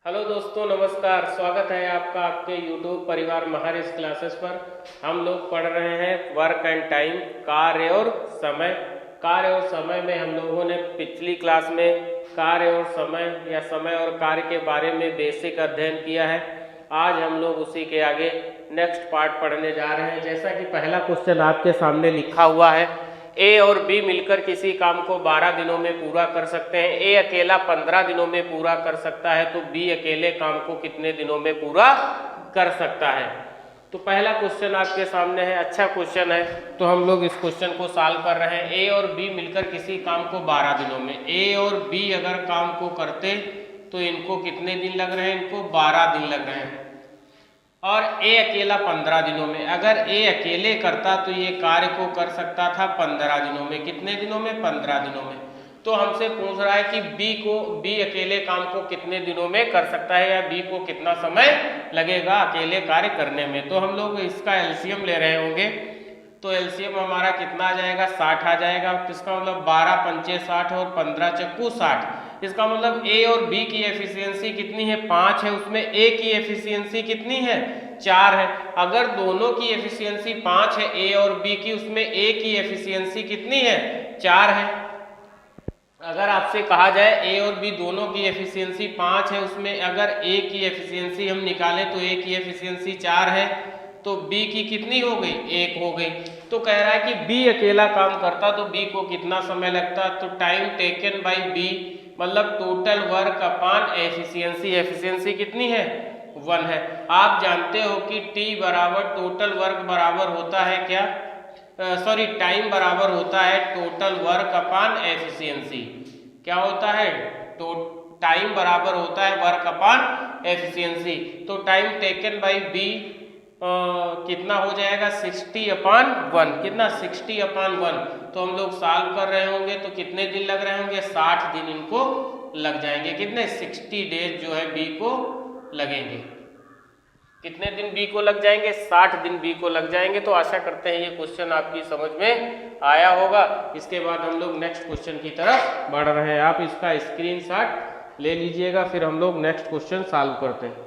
Hello दोस्तों, नमस्कार। स्वागत है आपका आपके YouTube परिवार महारिस क्लासेस पर। हम लोग पढ़ रहे हैं वर्क एंड टाइम, कार्य और समय। कार्य और समय में हम लोगों ने पिछली क्लास में कार्य और समय या समय और कार्य के बारे में बेसिक अध्ययन किया है। आज हम लोग उसी के आगे नेक्स्ट पार्ट पढ़ने जा रहे हैं। जैसा कि पहला क्वेश्चन आपके सामने लिखा हुआ है, ए और बी मिलकर किसी काम को 12 दिनों में पूरा कर सकते हैं। ए अकेला 15 दिनों में पूरा कर सकता है, तो बी अकेले काम को कितने दिनों में पूरा कर सकता है। तो पहला क्वेश्चन आपके सामने है, अच्छा क्वेश्चन है, तो हम लोग इस क्वेश्चन को सॉल्व कर रहे हैं। ए और बी मिलकर किसी काम को 12 दिनों में, ए और बी अगर काम को करते तो इनको कितने दिन लग रहे हैं? इनको 12 दिन लग रहे हैं। और ए अकेला 15 दिनों में, अगर ए अकेले करता तो ये कार्य को कर सकता था 15 दिनों में। कितने दिनों में? 15 दिनों में। तो हमसे पूछ रहा है कि बी अकेले काम को कितने दिनों में कर सकता है, या बी को कितना समय लगेगा अकेले कार्य करने में। तो हम लोग इसका एलसीएम ले रहे होंगे, तो एलसीएम हमारा कितना आ जाएगा? 60 आ जाएगा। तो इसका मतलब 12 पंचे 60 और 15 चक्कू 60। इसका मतलब ए और बी की एफिशिएंसी कितनी है? 5 है। उसमें ए की एफिशिएंसी कितनी है? 4 है। अगर दोनों की एफिशिएंसी 5 है ए और बी की, उसमें ए की एफिशिएंसी कितनी है? 4 है। अगर आपसे कहा जाए ए और बी दोनों की एफिशिएंसी 5 है, उसमें अगर ए की एफिशिएंसी हम निकालें तो ए की एफिशिएंसी 4 है, तो बी की कितनी हो गई? 1 हो गई। तो कह रहा है कि बी अकेला काम करता तो बी को कितना समय लगता? तो टाइम टेकन बाय बी मतलब total work upon efficiency. Efficiency कितनी है? 1 है। आप जानते हो कि टी बराबर टोटल वर्क बराबर होता है क्या? टाइम बराबर होता है टोटल वर्क अपॉन एफिशिएंसी। क्या होता है? टाइम बराबर होता है वर्क अपॉन एफिशिएंसी। तो टाइम टेकन बाय बी कितना हो जाएगा? 60/1। कितना? 60/1। तो हम लोग सॉल्व कर रहे होंगे तो कितने दिन लग रहे होंगे? 60 दिन इनको लग जाएंगे। कितने? 60 डेज जो है बी को लगेंगे। कितने दिन बी को लग जाएंगे? 60 दिन बी को लग जाएंगे। तो आशा करते हैं ये क्वेश्चन आपकी समझ में आया होगा। इसके बाद हम लोग नेक्स्ट क्वेश्चन की तरफ बढ़ रहे हैं। आप इसका स्क्रीनशॉट ले लीजिएगा, फिर हम लोग नेक्स्ट क्वेश्चन सॉल्व करते हैं।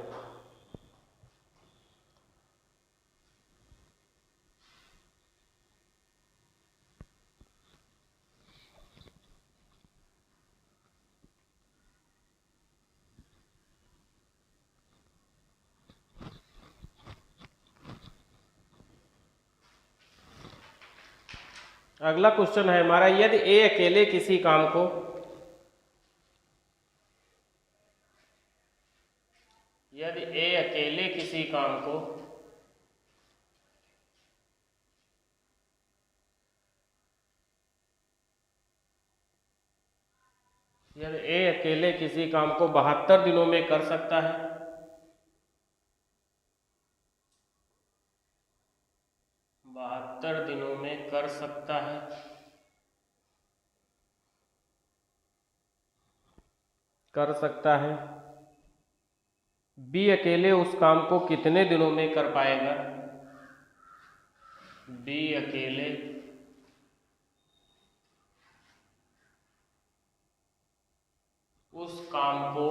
अगला क्वेश्चन है हमारा, यदि ए अकेले किसी काम को यदि ए अकेले किसी काम को यदि ए अकेले किसी काम को 72 दिनों में कर सकता है, 72 दिनों में कर सकता है, बी अकेले उस काम को कितने दिनों में कर पाएगा? बी अकेले उस काम को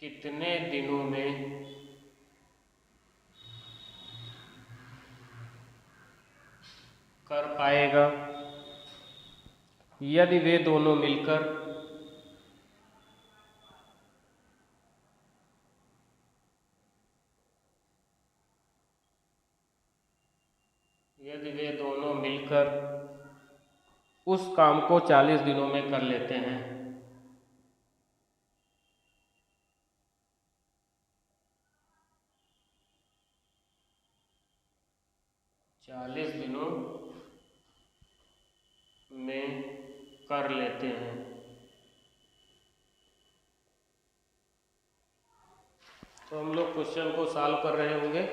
कितने दिनों में कर पाएगा, यदि वे दोनों मिलकर उस काम को 40 दिनों में कर लेते हैं। 40 दिनों में कर लेते हैं। तो हम लोग क्वेश्चन को सॉल्व कर रहे होंगे।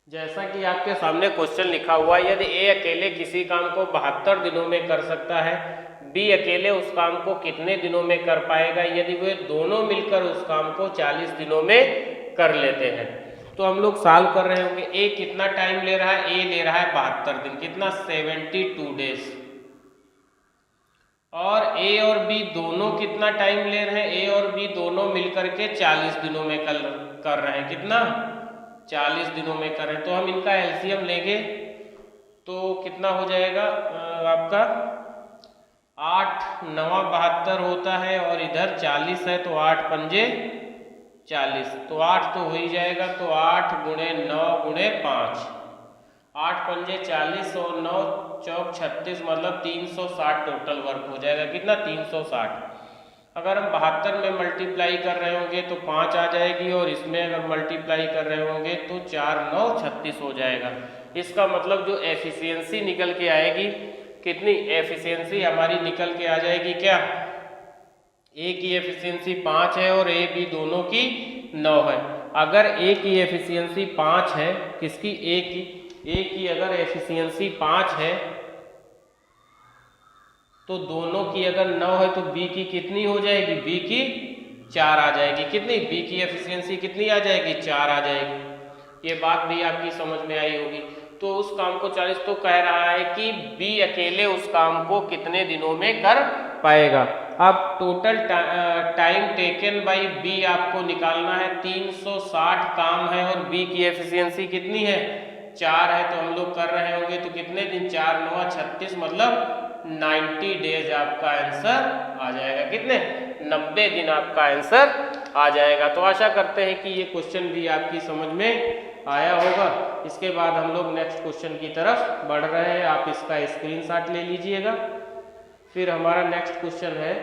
जैसा कि आपके सामने क्वेश्चन लिखा हुआ है, यदि ए अकेले किसी काम को 72 दिनों में कर सकता है, बी अकेले उस काम को कितने दिनों में कर पाएगा, यदि वे दोनों मिलकर उस काम को 40 दिनों में कर लेते हैं। तो हम लोग सॉल्व कर रहे होंगे। ए कितना टाइम ले रहा है, ए ले रहा है 72 दिन, कितना 72 डेज। और ए और बी दोनों कितना टाइम ले रहे हैं, ए और बी दोनों मिलकर के 40 दिनों में कर रहे हैं, कितना 40 दिनों में कर रहे हैं। तो हम इनका एलसीएम लेंगे तो कितना हो जाएगा आपका 8 9 72 होता है और इधर 40 है, तो 8 पंजे 40, तो 8 तो हो ही जाएगा। तो 8 गुणे 9 गुणे 5, 8 पंजे 40 और 9 चौक 36, मतलब 360 टोटल वर्क हो जाएगा, कितना 360। अगर हम 72 में मल्टीप्लाई कर रहे होंगे तो 5 आ जाएगी, और इसमें अगर मल्टीप्लाई कर रहे होंगे तो 4 9 36 हो जाएगा। इसका मतलब जो एफिशिएंसी निकल के आएगी, कितनी एफिशिएंसी हमारी निकल के आ जाएगी, क्या ए की एफिशिएंसी 5 है और ए बी दोनों की 9 है। अगर ए की एफिशिएंसी 5 है, किसकी, ए की अगर एफिशिएंसी 5 है तो दोनों की अगर 9 है तो बी की कितनी हो जाएगी, बी की 4 आ जाएगी। कितनी, बी की एफिशिएंसी कितनी आ जाएगी, 4 आ जाएगी। ये बात भी आपकी समझ में आई होगी। तो उस काम को 40, तो कह रहा है कि बी अकेले उस काम को कितने दिनों में कर पाएगा। अब total time taken by B आपको निकालना है। 360 काम है और बी की एफिशिएंसी कितनी है, 4 है, तो हम लोग कर रहे होंगे तो कितने दिन, 4 9 36, मतलब 90 डेज आपका आंसर आ जाएगा। कितने, 90 दिन आपका आंसर आ जाएगा। तो आशा करते हैं कि ये क्वेश्चन भी आपकी समझ में आया होगा। इसके बाद हम लोग नेक्स्ट क्वेश्चन की तरफ बढ़ रहे हैं। आप इसका स्क्रीनशॉट ले लीजिएगा। फिर हमारा नेक्स्ट क्वेश्चन है,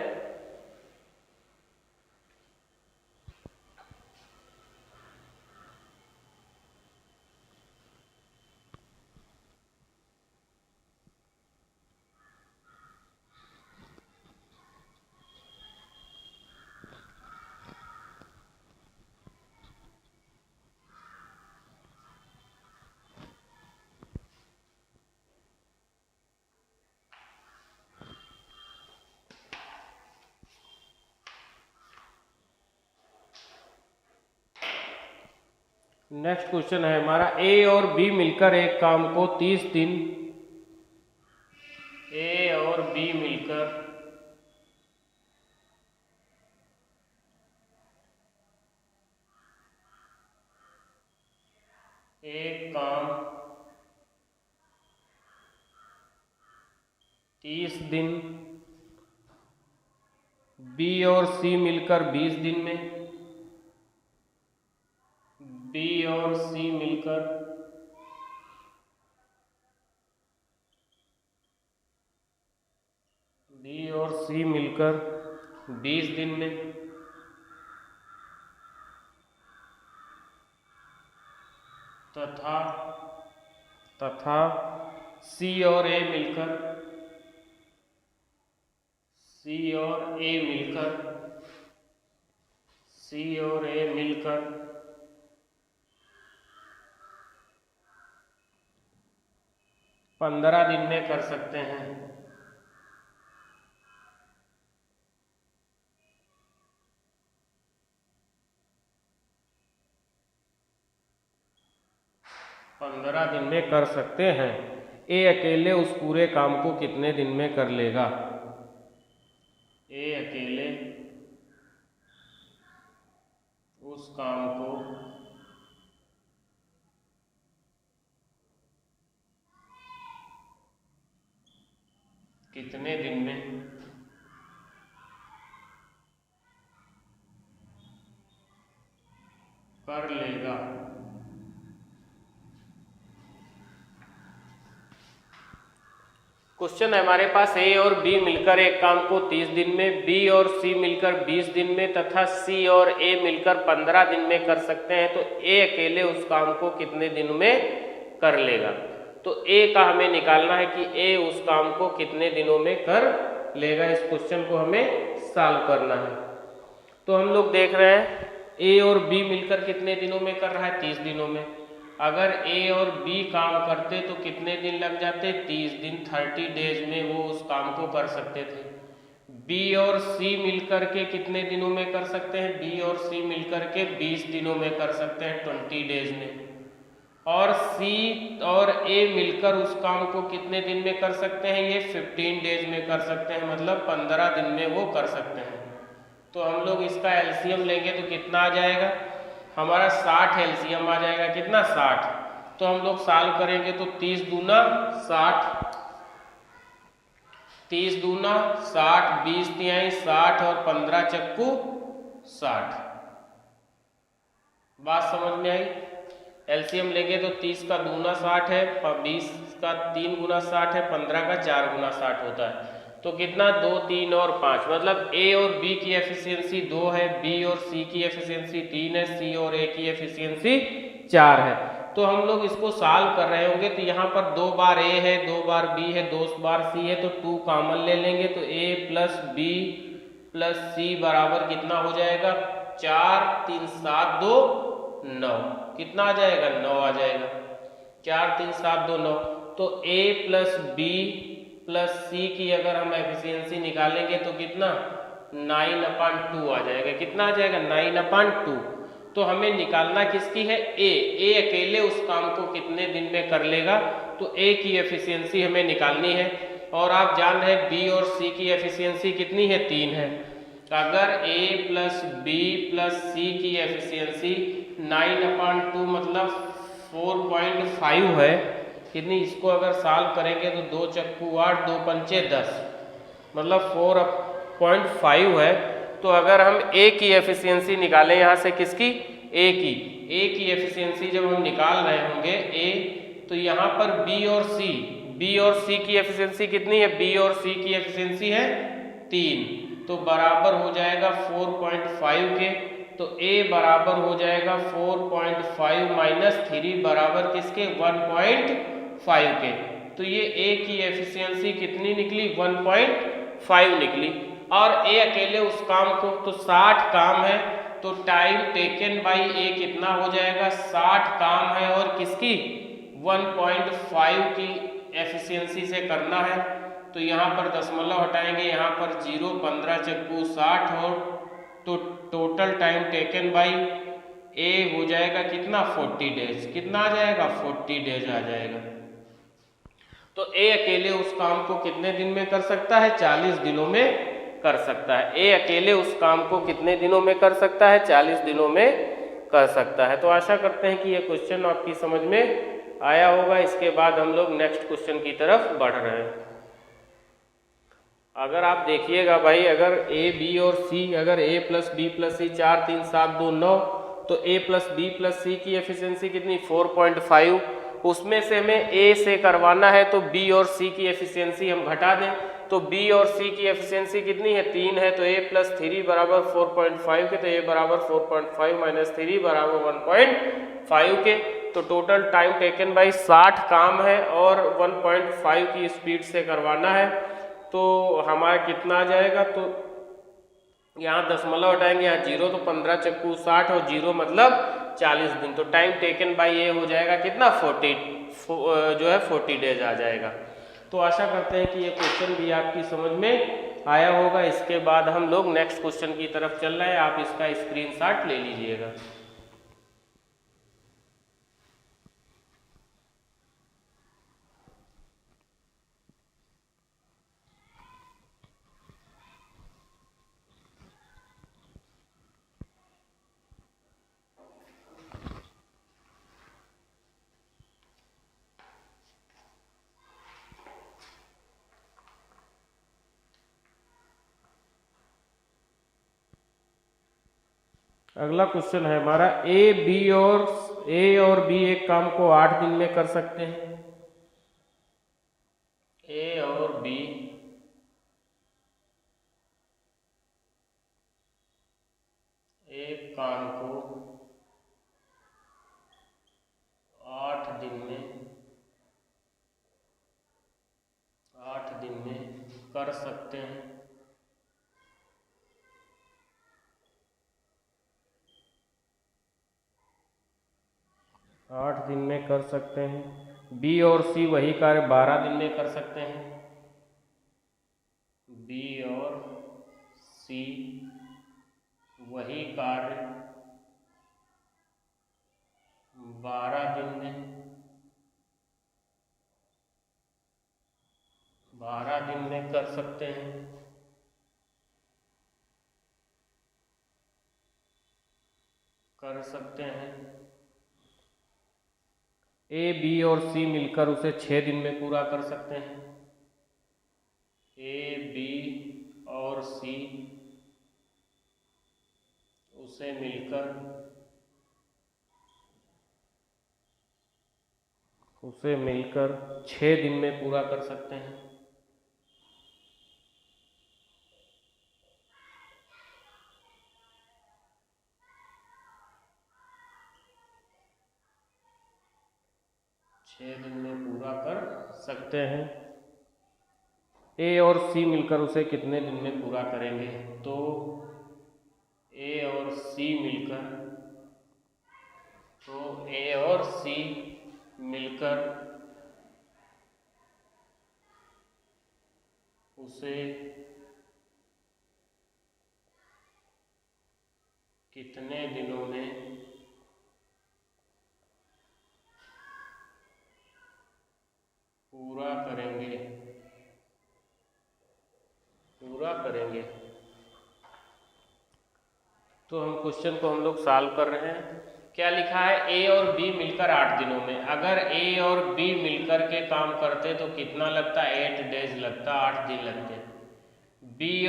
नेक्स्ट क्वेश्चन है हमारा, ए और बी मिलकर एक काम को 30 दिन, ए और बी मिलकर एक काम 30 दिन, बी और सी मिलकर 20 दिन में, बी और सी मिलकर 20 दिन में, तथा सी और ए मिलकर 15 दिन में कर सकते हैं। दिन में कर सकते हैं। ए अकेले उस पूरे काम को कितने दिन में कर लेगा, ए अकेले उस काम को कितने दिन में कर लेगा। क्वेश्चन है हमारे पास, ए और बी मिलकर एक काम को 30 दिन में, बी और सी मिलकर 20 दिन में तथा सी और ए मिलकर 15 दिन में कर सकते हैं। तो ए अकेले उस काम को कितने दिनों में कर लेगा। तो ए का हमें निकालना है कि ए उस काम को कितने दिनों में कर लेगा। इस क्वेश्चन को हमें सॉल्व करना है। तो हम लोग देख रहे हैं ए और बी मिलकर कितने दिनों में कर रहा है, 30 दिनों में। अगर ए और बी काम करते तो कितने दिन लग जाते, 30 दिन, 30 डेज में वो उस काम को कर सकते थे। बी और सी मिलकर के कितने दिनों में कर सकते हैं? बी और सी मिलकर के 20 दिनों में कर सकते हैं, 20 डेज में। और सी और ए मिलकर उस काम को कितने दिन में कर सकते हैं? ये 15 डेज में कर सकते हैं, मतलब 15 दिन में वो कर सकते हैं। तो हम लोग इसका एलसीएम लेंगे तो कितना आ जाएगा? हमारा 60 एलसीएम आ जाएगा। कितना? 60। तो हम लोग सॉल्व करेंगे तो 30 दूना 60, 30 दूना 60, 20 तिहाई 60 और 15 चक्कू 60। बात समझ में आई? एलसीएम लेंगे तो 30 का दूना 60 है, 20 का 3 गुना 60 है, 15 का 4 गुना 60 होता है। तो कितना? 2, 3 और 5, मतलब ए और बी की एफिशिएंसी 2 है, बी और सी की एफिशिएंसी 3 है, सी और ए की एफिशिएंसी 4 है। तो हम लोग इसको सॉल्व कर रहे होंगे तो यहाँ पर 2 बार ए है, 2 बार बी है, 2 बार सी है, तो 2 कॉमन ले लेंगे तो ए प्लस बी प्लस सी बराबर कितना हो जाएगा? 4, 3, 7, 2, 9। कितना आ जाएगा? 9 आ जाएगा। 4, 3, 7, 2, 9। तो ए प्लस बी प्लस सी की अगर हम एफिशिएंसी निकालेंगे तो कितना? 9/2 आ जाएगा। कितना आ जाएगा? 9/2। तो हमें निकालना किसकी है? ए अकेले उस काम को कितने दिन में कर लेगा, तो ए की एफिशिएंसी हमें निकालनी है। और आप जान रहे हैं बी और सी की एफिशिएंसी कितनी है? 3 है। अगर ए प्लस बी प्लस सी की एफिशिएंसी 9/2 मतलब 4.5 है, कितनी? इसको अगर सॉल्व करेंगे तो 2 चक्कू 8, 2 पंचे 10, मतलब 4.5 है। तो अगर हम ए की एफिशिएंसी निकालें यहाँ से, किसकी? ए की एफिशिएंसी जब हम निकाल रहे होंगे ए, तो यहाँ पर बी और सी की एफिशिएंसी कितनी है? बी और सी की एफिशिएंसी है 3, तो बराबर हो जाएगा 4.5 के। तो ए बराबर हो जाएगा 4.5 माइनस 3 बराबर किसके? 1.5 के। तो ये ए की एफिशिएंसी कितनी निकली? 1.5 निकली। और ए अकेले उस काम को, तो 60 काम है, तो टाइम टेकन बाई ए कितना हो जाएगा? 60 काम है और किसकी? 1.5 की एफिशिएंसी से करना है। तो यहाँ पर दशमलव हटाएंगे, यहाँ पर 0, 15 चक्कू 60 और तो टोटल टाइम टेकन बाई ए हो जाएगा कितना? 40 डेज। कितना आ जाएगा? 40 डेज आ जाएगा। तो ए अकेले उस काम को कितने दिन में कर सकता है? 40 दिनों में कर सकता है। ए अकेले उस काम को कितने दिनों में कर सकता है? 40 दिनों में कर सकता है। तो आशा करते हैं कि ये क्वेश्चन आपकी समझ में आया होगा। इसके बाद हम लोग नेक्स्ट क्वेश्चन की तरफ बढ़ रहे हैं। अगर आप देखिएगा भाई, अगर ए बी और सी, अगर ए प्लस बी प्लस सी 4, 3, 7, 2, 9, तो ए प्लस बी प्लस सी की एफिशिएंसी कितनी? 4.5। उसमें से हमें ए से करवाना है तो बी और सी की एफिशिएंसी हम घटा दें, तो बी और सी की एफिशिएंसी कितनी है? 3 है। तो ए प्लस 3 बराबर 4.5 के, तो ए बराबर 4.5 माइनस 3 बराबर 1.5 के। तो टोटल टाइम टेकन बाई 60 काम है और 1.5 की स्पीड से करवाना है। तो हमारा कितना आ जाएगा? तो यहाँ दशमलव हटाएंगे, यहाँ 0, तो 15 चक्कू 60 और 0 मतलब 40 दिन। तो टाइम टेकन बाई ए हो जाएगा कितना? 40 डेज आ जाएगा। तो आशा करते हैं कि ये क्वेश्चन भी आपकी समझ में आया होगा। इसके बाद हम लोग नेक्स्ट क्वेश्चन की तरफ चल रहे हैं। आप इसका स्क्रीनशॉट ले लीजिएगा। अगला क्वेश्चन है हमारा, ए और बी एक काम को 8 दिन में कर सकते हैं। ए और बी एक काम को 8 दिन में कर सकते हैं। आठ दिन में कर सकते हैं। बी और सी वही कार्य 12 दिन में कर सकते हैं। बी और सी वही कार्य 12 दिन में कर सकते हैं। ए, बी और सी मिलकर उसे 6 दिन में पूरा कर सकते हैं। ए, बी और सी उसे मिलकर 6 दिन में पूरा कर सकते हैं। ए और सी मिलकर उसे कितने दिन में पूरा करेंगे? तो ए और सी मिलकर उसे कितने दिनों में पूरा करेंगे? तो हम क्वेश्चन को हम लोग सॉल्व कर रहे हैं। क्या लिखा है? ए और बी मिलकर 8 दिनों में। अगर ए और बी मिलकर के काम करते तो कितना लगता? 8 डेज लगता, 8 दिन लगते। बी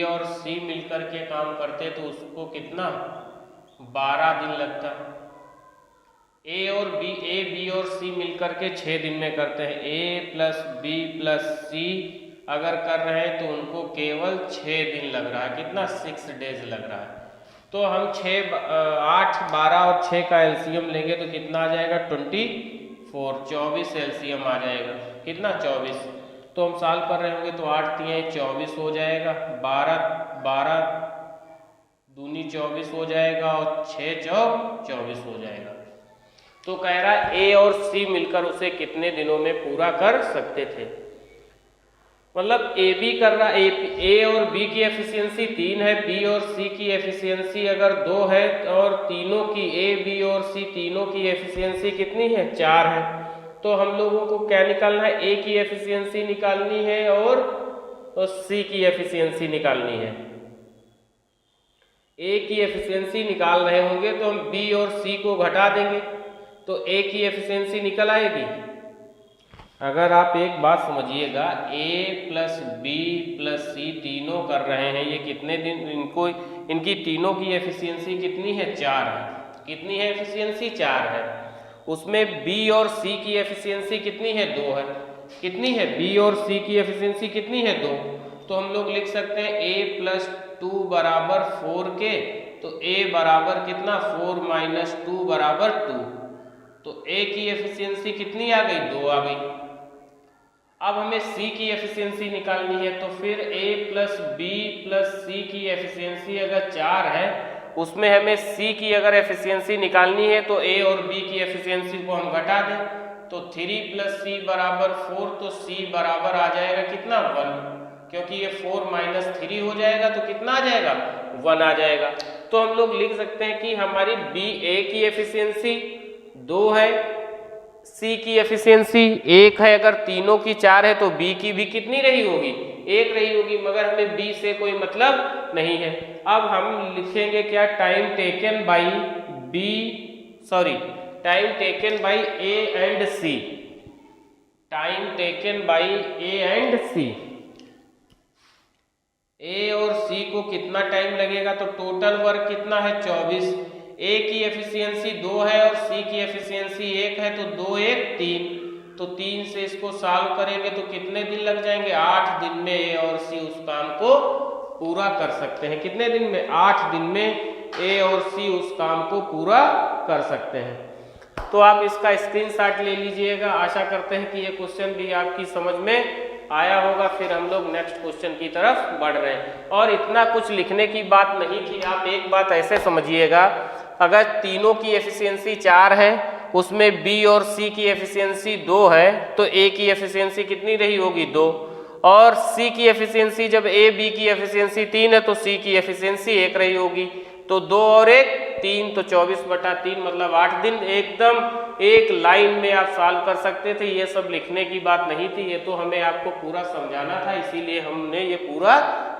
और सी मिलकर के काम करते तो उसको कितना? 12 दिन लगता। ए बी और सी मिलकर के 6 दिन में करते हैं। ए प्लस बी प्लस सी अगर कर रहे हैं तो उनको केवल 6 दिन लग रहा है। कितना? 6 डेज लग रहा है। तो हम 8, 12 और 6 का एलसीएम लेंगे तो कितना आ जाएगा? 24, 24 एलसीएम आ जाएगा। कितना? 24। तो हम सॉल्व कर रहे होंगे तो 8 तियां 24 हो जाएगा, 12 दूनी 24 हो जाएगा और 6 चौक 24 हो जाएगा। तो कह रहा है ए और सी मिलकर उसे कितने दिनों में पूरा कर सकते थे? मतलब ए बी कर रहा, ए और बी की एफिशिएंसी 3 है, बी और सी की एफिशिएंसी अगर 2 है और तीनों की ए बी और सी तीनों की एफिशिएंसी कितनी है? 4 है। तो हम लोगों को क्या निकालना है? ए की एफिशिएंसी निकालनी है और सी की एफिशिएंसी निकालनी है। ए की एफिशिएंसी निकाल रहे होंगे तो हम बी और सी को घटा देंगे तो ए की एफिशिएंसी निकल आएगी। अगर आप एक बात समझिएगा, ए प्लस बी प्लस सी तीनों कर रहे हैं, ये कितने दिन इनकी तीनों की एफिशिएंसी कितनी है? 4 है। कितनी है एफिशिएंसी? 4 है। उसमें बी और सी की एफिशिएंसी कितनी है? 2 है। कितनी है? बी और सी की एफिशिएंसी कितनी है? 2। तो हम लोग लिख सकते हैं ए प्लस 2 बराबर 4 के, तो ए बराबर कितना? 4 माइनस 2 बराबर 2। तो ए की एफिशिएंसी कितनी आ गई? 2 आ गई। अब हमें सी की एफिशिएंसी निकालनी है तो फिर ए प्लस बी प्लस सी की एफिशिएंसी अगर 4 है, उसमें हमें सी की अगर एफिशिएंसी निकालनी है तो ए और बी की एफिशिएंसी को हम घटा दें तो 3 प्लस सी बराबर 4, तो सी बराबर आ जाएगा कितना? 1, क्योंकि ये 4 माइनस 3 हो जाएगा तो कितना आ जाएगा? 1 आ जाएगा। तो हम लोग लिख सकते हैं कि हमारी बी ए की एफिशिएंसी 2 है, सी की एफिशिएंसी 1 है, अगर तीनों की 4 है तो बी की भी कितनी रही होगी? 1 रही होगी, मगर हमें बी से कोई मतलब नहीं है। अब हम लिखेंगे क्या? Time taken by A and C. Time taken by A and C. A और सी को कितना टाइम लगेगा? तो टोटल वर्क कितना है? 24। ए की एफिशिएंसी 2 है और सी की एफिशिएंसी 1 है, तो 2 1 3, तो 3 से इसको सॉल्व करेंगे तो कितने दिन लग जाएंगे? 8 दिन में ए और सी उस काम को पूरा कर सकते हैं। कितने दिन में? 8 दिन में ए और सी उस काम को पूरा कर सकते हैं। तो आप इसका स्क्रीनशॉट ले लीजिएगा। आशा करते हैं कि ये क्वेश्चन भी आपकी समझ में आया होगा। फिर हम लोग नेक्स्ट क्वेश्चन की तरफ बढ़ रहे हैं। और इतना कुछ लिखने की बात नहीं थी। आप एक बात ऐसे समझिएगा, अगर तीनों की एफिशिएंसी 4 है, उसमें बी और सी की एफिशिएंसी 2 है, तो ए की एफिशिएंसी कितनी रही होगी? 2। और C की एफिशिएंसी, जब A B की एफिशिएंसी 3 है तो C की एफिशिएंसी 1 रही होगी, तो 2 और 1 3, तो 24/3 मतलब 8 दिन। एकदम एक लाइन में आप सॉल्व कर सकते थे, ये सब लिखने की बात नहीं थी, ये तो हमें आपको पूरा समझाना था, इसीलिए हमने ये पूरा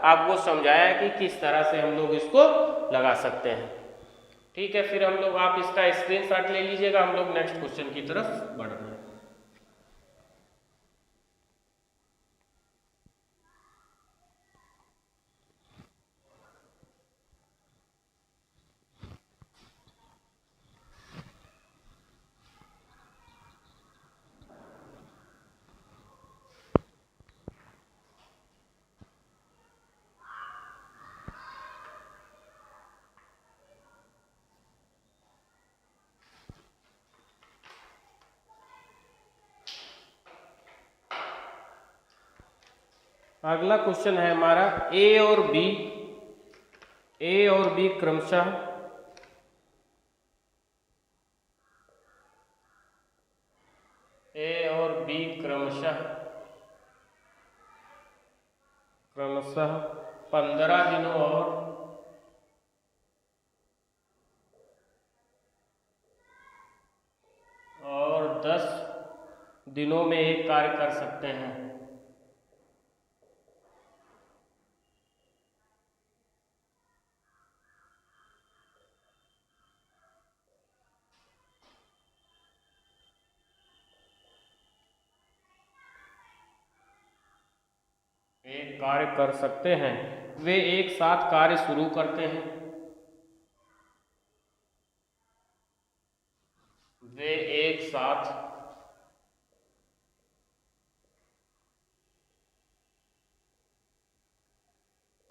आपको समझाया कि किस तरह से हम लोग इसको लगा सकते हैं। ठीक है, फिर हम लोग, आप इसका स्क्रीनशॉट ले लीजिएगा, हम लोग नेक्स्ट क्वेश्चन की तरफ बढ़ रहे हैं। अगला क्वेश्चन है हमारा ए और बी क्रमशः क्रमशः 15 दिनों और 10 दिनों में एक कार्य कर सकते हैं। एक कार्य कर सकते हैं, वे एक साथ कार्य शुरू करते हैं, वे एक साथ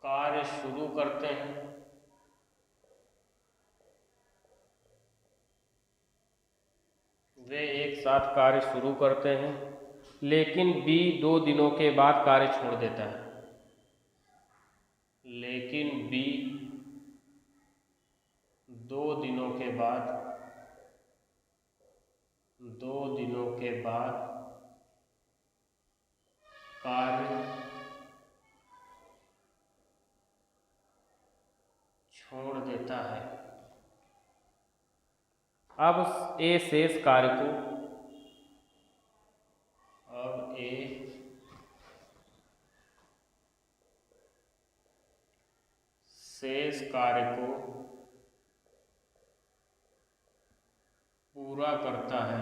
कार्य शुरू करते हैं, वे एक साथ कार्य शुरू करते हैं, लेकिन बी 2 दिनों के बाद कार्य छोड़ देता है, लेकिन बी 2 दिनों के बाद कार्य छोड़ देता है। अब ए शेष कार्य को पूरा करता है,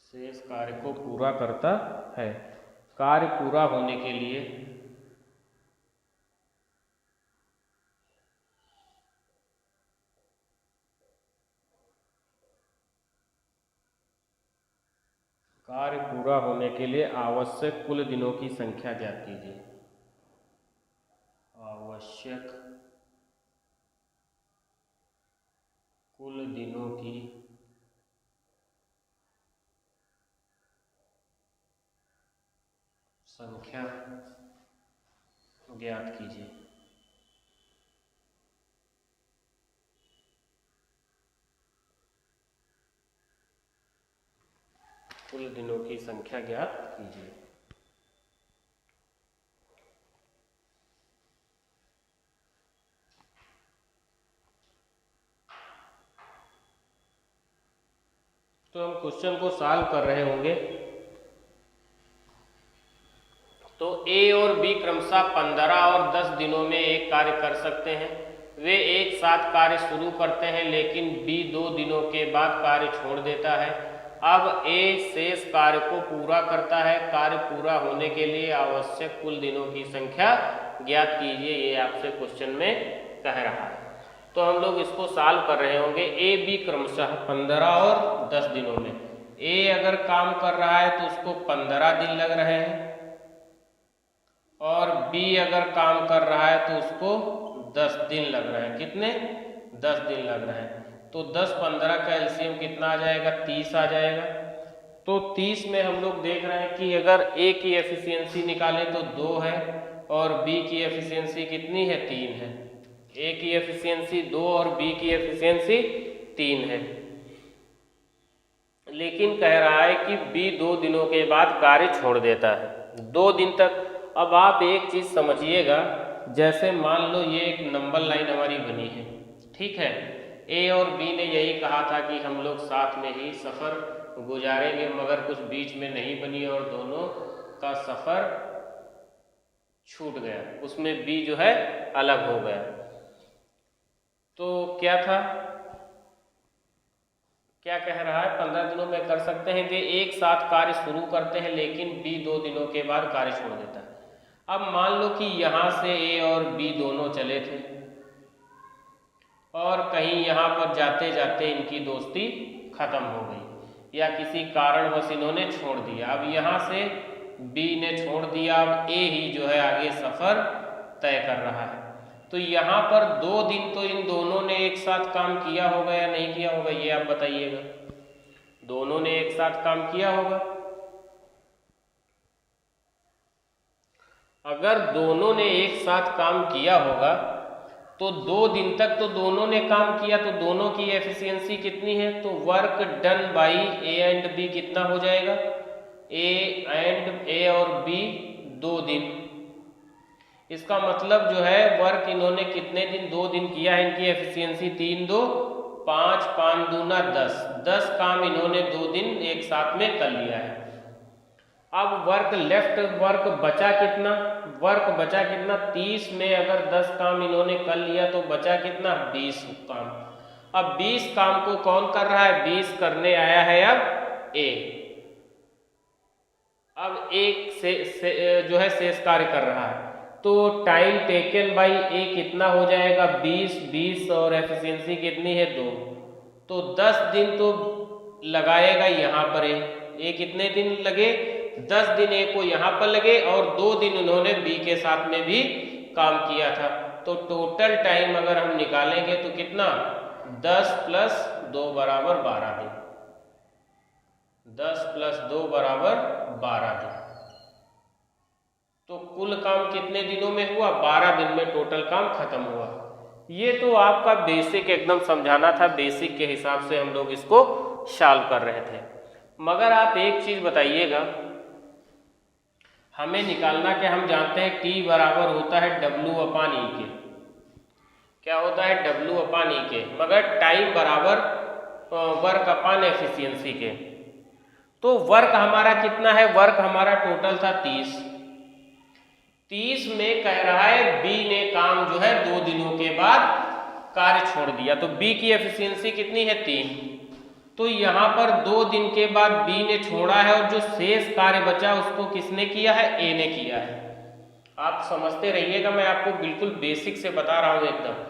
शेष कार्य को पूरा करता है। कार्य पूरा होने के लिए आवश्यक कुल दिनों की संख्या ज्ञात कीजिए। आवश्यक कुल दिनों की संख्या ज्ञात कीजिए। कुल दिनों की संख्या ज्ञात कीजिए। तो हम क्वेश्चन को सॉल्व कर रहे होंगे। तो ए और बी क्रमशः 15 और 10 दिनों में एक कार्य कर सकते हैं, वे एक साथ कार्य शुरू करते हैं, लेकिन बी 2 दिनों के बाद कार्य छोड़ देता है। अब ए शेष कार्य को पूरा करता है। कार्य पूरा होने के लिए आवश्यक कुल दिनों की संख्या ज्ञात कीजिए, ये आपसे क्वेश्चन में कह रहा है। तो हम लोग इसको सॉल्व कर रहे होंगे। ए बी क्रमशः 15 और 10 दिनों में, ए अगर काम कर रहा है तो उसको 15 दिन लग रहे हैं, और बी अगर काम कर रहा है तो उसको 10 दिन लग रहे हैं। कितने? 10 दिन लग रहे हैं। तो 10-15 का एलसीएम कितना आ जाएगा? 30 आ जाएगा। तो 30 में हम लोग देख रहे हैं कि अगर ए की एफिशिएंसी निकालें तो 2 है, और बी की एफिशिएंसी कितनी है? 3 है। ए की एफिशिएंसी 2 और बी की एफिशिएंसी 3 है। लेकिन कह रहा है कि बी 2 दिनों के बाद कार्य छोड़ देता है, 2 दिन तक। अब आप एक चीज़ समझिएगा, जैसे मान लो ये एक नंबर लाइन हमारी बनी है, ठीक है। ए और बी ने यही कहा था कि हम लोग साथ में ही सफ़र गुजारेंगे, मगर कुछ बीच में नहीं बनी और दोनों का सफ़र छूट गया, उसमें बी जो है अलग हो गया। तो क्या था, क्या कह रहा है, 15 दिनों में कर सकते हैं कि एक साथ कार्य शुरू करते हैं, लेकिन बी 2 दिनों के बाद कार्य छोड़ देता है। अब मान लो कि यहाँ से ए और बी दोनों चले थे और कहीं यहाँ पर जाते जाते इनकी दोस्ती खत्म हो गई या किसी कारणवश इन्होंने छोड़ दिया। अब यहाँ से बी ने छोड़ दिया, अब ए ही जो है आगे सफ़र तय कर रहा है। तो यहाँ पर 2 दिन तो इन दोनों ने एक साथ काम किया होगा या नहीं किया होगा, ये आप बताइएगा। दोनों ने एक साथ काम किया होगा। अगर दोनों ने एक साथ काम किया होगा तो 2 दिन तक तो दोनों ने काम किया, तो दोनों की एफिशिएंसी कितनी है, तो work done by A and B कितना हो जाएगा, ए और बी 2 दिन। इसका मतलब जो है वर्क इन्होंने कितने दिन, 2 दिन किया है। इनकी एफिशिएंसी 3 2 5 5 दूना 10, 10 काम इन्होंने 2 दिन एक साथ में कर लिया है। अब वर्क लेफ्ट, वर्क बचा कितना, वर्क बचा कितना, 30 में अगर 10 काम इन्होंने कर लिया तो बचा कितना, 20 काम। अब 20 काम को कौन कर रहा है, 20 करने आया है अब ए। अब एक से जो है शेष कार्य कर रहा है, तो टाइम टेकन बाई ए कितना हो जाएगा, 20 20 और एफिशिएंसी कितनी है 2, तो 10 दिन तो लगाएगा यहाँ पर ए कितने दिन लगे, 10 दिन ए को यहाँ पर लगे और 2 दिन उन्होंने बी के साथ में भी काम किया था। तो टोटल टाइम अगर हम निकालेंगे तो कितना, 10 + 2 बराबर 12 दिन, 10 + 2 बराबर 12 दिन। तो कुल काम कितने दिनों में हुआ, 12 दिन में टोटल काम खत्म हुआ। ये तो आपका बेसिक एकदम समझाना था, बेसिक के हिसाब से हम लोग इसको सॉल्व कर रहे थे। मगर आप एक चीज बताइएगा, हमें निकालना क्या, हम जानते हैं T बराबर होता है W/E के, क्या होता है W/E के, मगर टाइम बराबर वर्क अपॉन एफिशिएंसी के। तो वर्क हमारा कितना है, वर्क हमारा टोटल था 30, 30 में कह रहा है बी ने काम जो है 2 दिनों के बाद कार्य छोड़ दिया, तो बी की एफिशिएंसी कितनी है 3। तो यहाँ पर 2 दिन के बाद बी ने छोड़ा है और जो शेष कार्य बचा उसको किसने किया है, ए ने किया है। आप समझते रहिएगा, मैं आपको बिल्कुल बेसिक से बता रहा हूँ एकदम।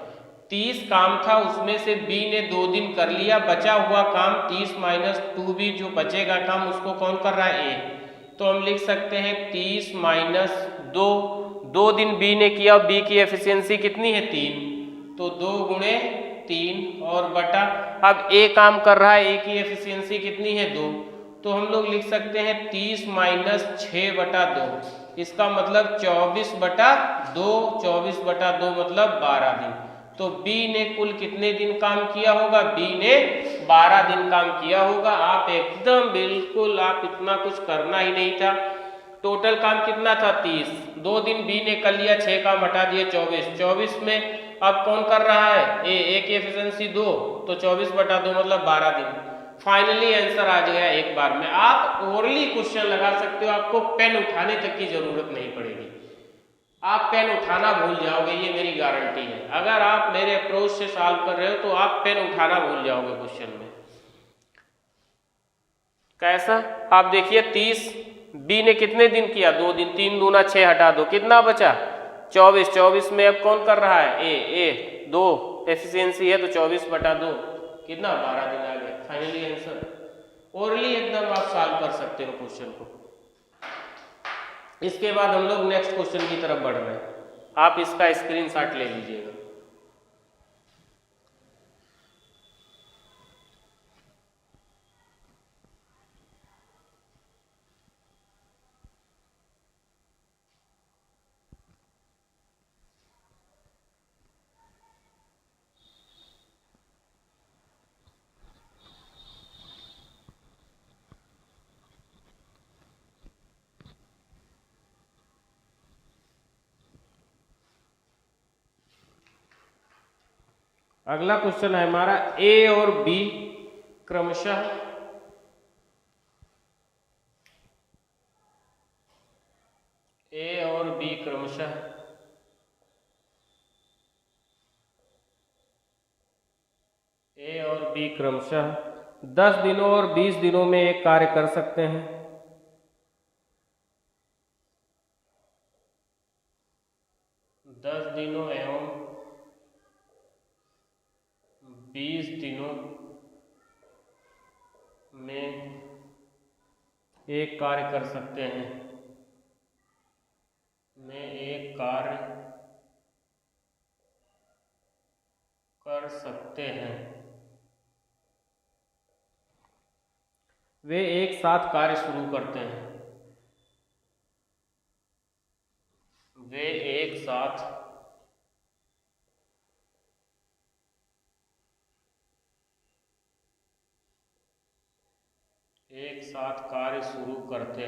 30 काम था, उसमें से बी ने 2 दिन कर लिया, बचा हुआ काम 30 - 2b जो बचेगा काम उसको कौन कर रहा है, ए। तो हम लिख सकते हैं 30 - 2, 2 दिन बी ने किया, बी की एफिशिएंसी कितनी है 3, तो 2 × 3 और बटा, अब ए काम कर रहा है, ए की एफिशिएंसी कितनी है 2, तो हम लोग लिख सकते हैं 30 - 6/2, इसका मतलब 24/2, 24/2 मतलब 12 दिन। तो बी ने कुल कितने दिन काम किया होगा, बी ने 12 दिन काम किया होगा। आप एकदम बिल्कुल, आप इतना कुछ करना ही नहीं था। टोटल काम कितना था 30, 2 दिन बी ने कर लिया, 6 काम हटा दिए 24, 24 में अब कौन कर रहा है, ए की एफिशिएंसी 2, तो 24/2 मतलब 12 दिन। फाइनली आंसर आ गया एक बार में। आप ओरली क्वेश्चन लगा सकते हो, आपको पेन उठाने तक की जरूरत नहीं पड़ेगी। आप पेन उठाना भूल जाओगे, ये मेरी गारंटी है। अगर आप मेरे अप्रोच से सॉल्व कर रहे हो तो आप पेन उठाना भूल जाओगे क्वेश्चन में। कैसा, आप देखिए 30, बी ने कितने दिन किया, 2 दिन, 3 दूना 6 हटा दो, कितना बचा 24, 24 में अब कौन कर रहा है, ए 2 एफिशिएंसी है तो 24/2 कितना 12 दिन आ गया। फाइनली आंसर ओरली एकदम आप सॉल्व कर सकते हो क्वेश्चन को। इसके बाद हम लोग नेक्स्ट क्वेश्चन की तरफ बढ़ रहे हैं, आप इसका स्क्रीनशॉट ले लीजिएगा। अगला क्वेश्चन है हमारा ए और बी क्रमशः क्रमशः 10 दिनों और 20 दिनों में एक कार्य कर सकते हैं। 10 दिनों एवं 20 दिनों में एक कार्य कर सकते हैं। वे एक साथ कार्य शुरू करते हैं। वे एक साथ कार्य शुरू करते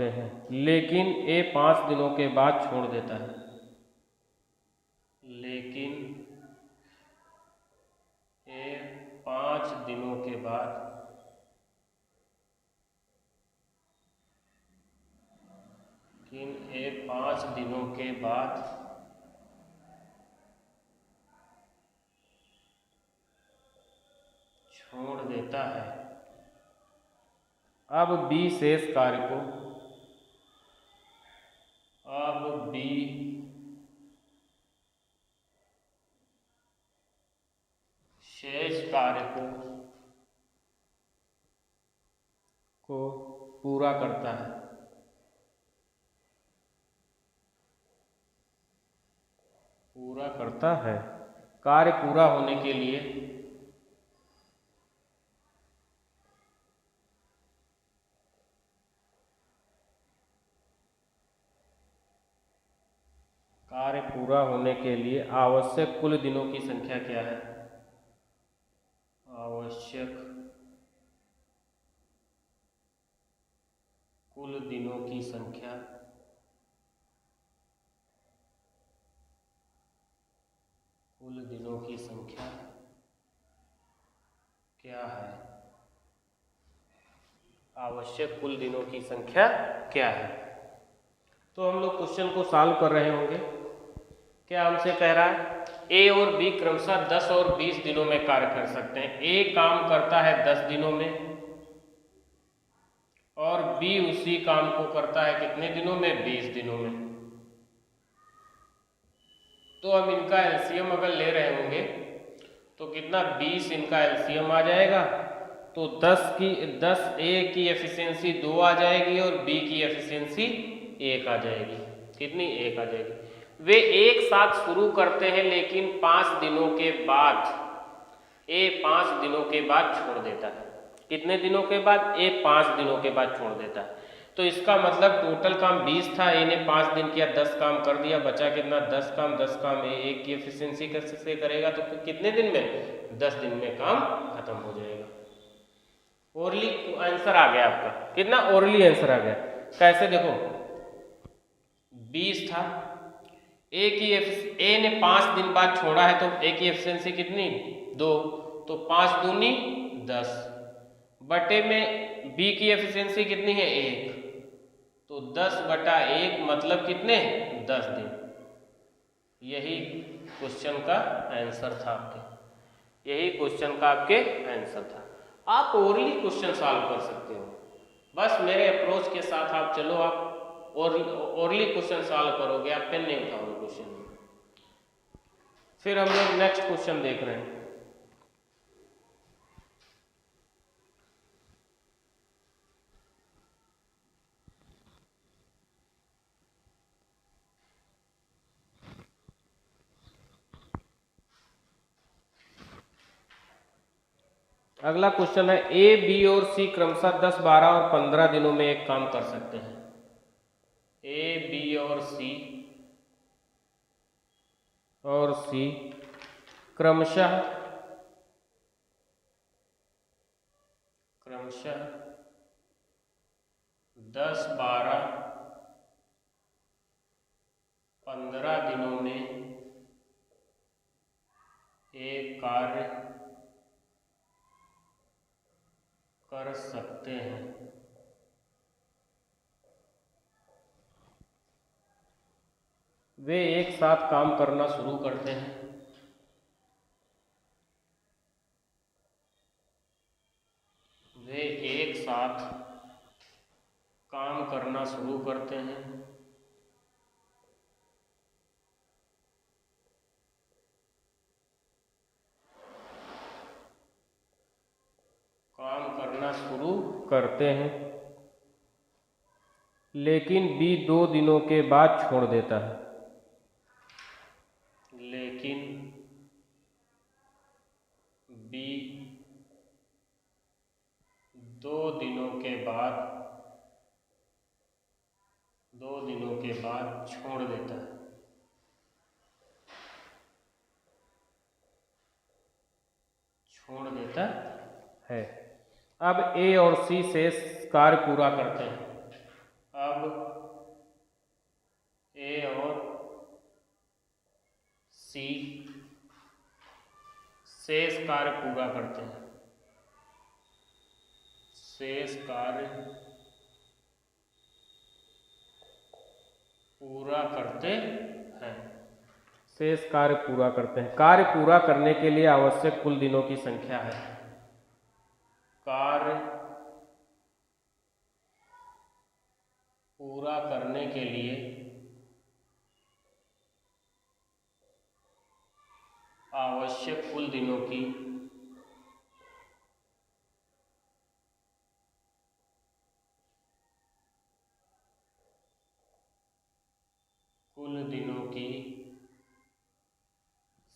हैं लेकिन ए 5 दिनों के बाद छोड़ देता है। लेकिन ए 5 दिनों के बाद छोड़ देता है। अब बी शेष कार्य को पूरा करता है। कार्य पूरा होने के लिए आवश्यक कुल दिनों की संख्या क्या है? आवश्यक कुल दिनों की संख्या क्या है? आवश्यक कुल दिनों की संख्या क्या है? तो हम लोग क्वेश्चन को सॉल्व कर रहे होंगे। क्या हमसे कह रहा है ए और बी क्रमशः 10 और 20 दिनों में कार्य कर सकते हैं। ए काम करता है 10 दिनों में और बी उसी काम को करता है कितने दिनों में? 20 दिनों में। तो हम इनका एलसीएम अगर ले रहे होंगे तो कितना? 20 इनका एलसीएम आ जाएगा। तो 10 ए की एफिशिएंसी 2 आ जाएगी और बी की एफिशिएंसी 1 आ जाएगी। कितनी? 1 आ जाएगी। वे एक साथ शुरू करते हैं लेकिन 5 दिनों के बाद ए 5 दिनों के बाद छोड़ देता है। कितने दिनों के बाद? ए 5 दिनों के बाद छोड़ देता है। तो इसका मतलब टोटल काम 20 था, ए ने 5 दिन किया, 10 काम कर दिया, बचा कितना? 10 काम ए 1 की एफिशिएंसी कैसे करेगा? तो कितने दिन में? 10 दिन में काम खत्म हो जाएगा। ओरली आंसर आ गया आपका। कितना? ओरली आंसर आ गया। कैसे? देखो 20 था, ए ने 5 दिन बाद छोड़ा है तो ए की एफिशिएंसी कितनी? 2। तो 5 दूनी 10 बटे में बी की एफिशिएंसी कितनी है? 1। तो 10 बटा 1 मतलब कितने? 10 दिन। यही क्वेश्चन का आंसर था आपके आंसर था। आप ओरली क्वेश्चन सॉल्व कर सकते हो। बस मेरे अप्रोच के साथ आप चलो, आप ओरली क्वेश्चन सॉल्व करोगे। आप पेन नहीं उठाओगे क्वेश्चन में। फिर हम लोग नेक्स्ट क्वेश्चन देख रहे हैं। अगला क्वेश्चन है ए, बी और सी क्रमशः 10, 12 और 15 दिनों में एक काम कर सकते हैं। ए, बी और सी क्रमशः 10, 12, 15 दिनों में एक कार्य कर सकते हैं। वे एक साथ काम करना शुरू करते हैं। वे एक साथ काम करना शुरू करते हैं। काम करना शुरू करते हैं, लेकिन बी 2 दिनों के बाद छोड़ देता है। लेकिन बी 2 दिनों के बाद छोड़ देता है। है। अब ए और सी शेष कार्य पूरा करते हैं। अब ए और सी शेष कार्य पूरा करते हैं। शेष कार्य पूरा करते हैं। शेष कार्य पूरा करते हैं। कार्य पूरा करने के लिए आवश्यक कुल दिनों की संख्या है। कार्य पूरा करने के लिए आवश्यक कुल दिनों की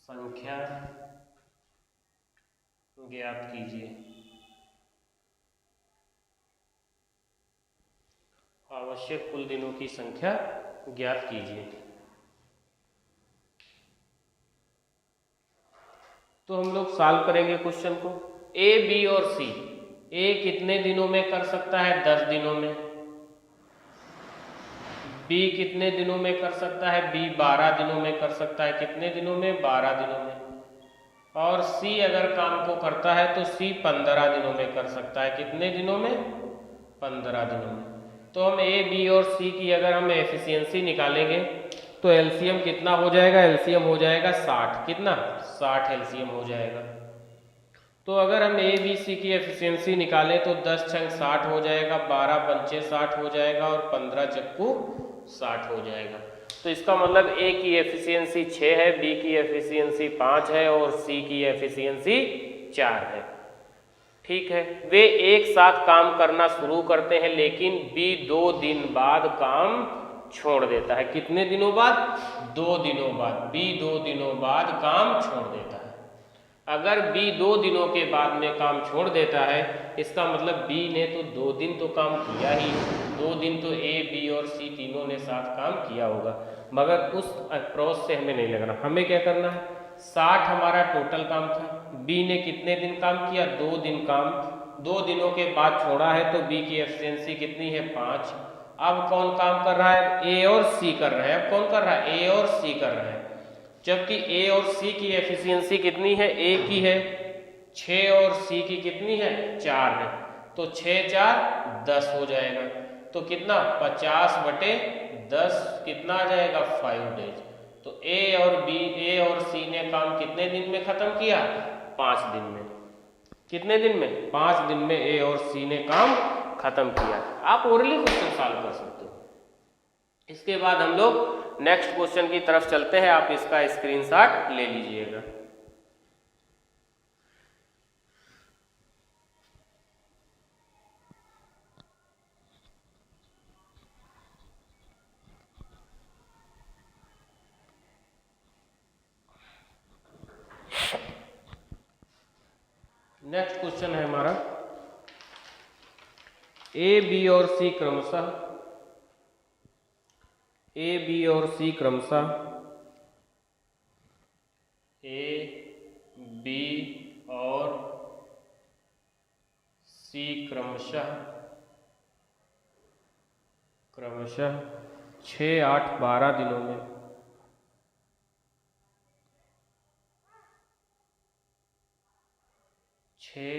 संख्या ज्ञात कीजिए। आवश्यक कुल दिनों की संख्या ज्ञात कीजिए। तो हम लोग सॉल्व करेंगे क्वेश्चन को। ए, बी और सी। ए कितने दिनों में कर सकता है? 10 दिनों में। बी कितने दिनों में कर सकता है? बी 12 दिनों में कर सकता है। कितने दिनों में? 12 दिनों में। और सी अगर काम को करता है तो सी 15 दिनों में कर सकता है। कितने दिनों में? 15 दिनों में। तो हम ए, बी और सी की अगर हम एफिशिएंसी निकालेंगे तो एलसीएम कितना हो जाएगा? एलसीएम हो जाएगा 60। कितना? 60 एलसीएम हो जाएगा। तो अगर हम ए, बी, सी की एफिशिएंसी निकालें तो 10 छंग 60 हो जाएगा, 12 पंचे 60 हो जाएगा और 15 चक्कू 60 हो जाएगा। तो इसका मतलब ए की एफिशिएंसी 6 है, बी की एफिशिएंसी 5 है और सी की एफिशिएंसी 4 है। ठीक है। वे एक साथ काम करना शुरू करते हैं, लेकिन बी 2 दिन बाद काम छोड़ देता है। कितने दिनों बाद? 2 दिनों बाद। बी 2 दिनों बाद काम छोड़ देता है। अगर बी 2 दिनों के बाद में काम छोड़ देता है, इसका मतलब बी ने तो 2 दिन तो काम किया ही। 2 दिन तो ए, बी और सी तीनों ने साथ काम किया होगा, मगर उस अप्रोच से हमें नहीं लगना। हमें क्या करना है? 60 हमारा टोटल काम था। बी ने कितने दिन काम किया? 2 दिन काम। 2 दिनों के बाद छोड़ा है तो बी की एफिशिएंसी कितनी है? 5। अब कौन काम कर रहा है? ए और सी कर रहे हैं। अब कौन कर रहा है? ए और सी कर रहे हैं। जबकि ए और सी की एफिशिएंसी कितनी है? ए की है 6 और सी की कितनी है? 4 है। तो 6 4 10 हो जाएगा। तो कितना? 50/10 कितना आ जाएगा? 5 डेज। तो ए और सी ने काम कितने दिन में खत्म किया? 5 दिन में। कितने दिन में? 5 दिन में ए और सी ने काम खत्म किया। आप ओरली क्वेश्चन सॉल्व कर सकते हो। इसके बाद हम लोग नेक्स्ट क्वेश्चन की तरफ चलते हैं। आप इसका स्क्रीनशॉट ले लीजिएगा। नेक्स्ट क्वेश्चन है हमारा ए, बी और सी क्रमशः ए, बी और सी क्रमशः ए, बी और सी क्रमशः 6 8 12 दिनों में 6,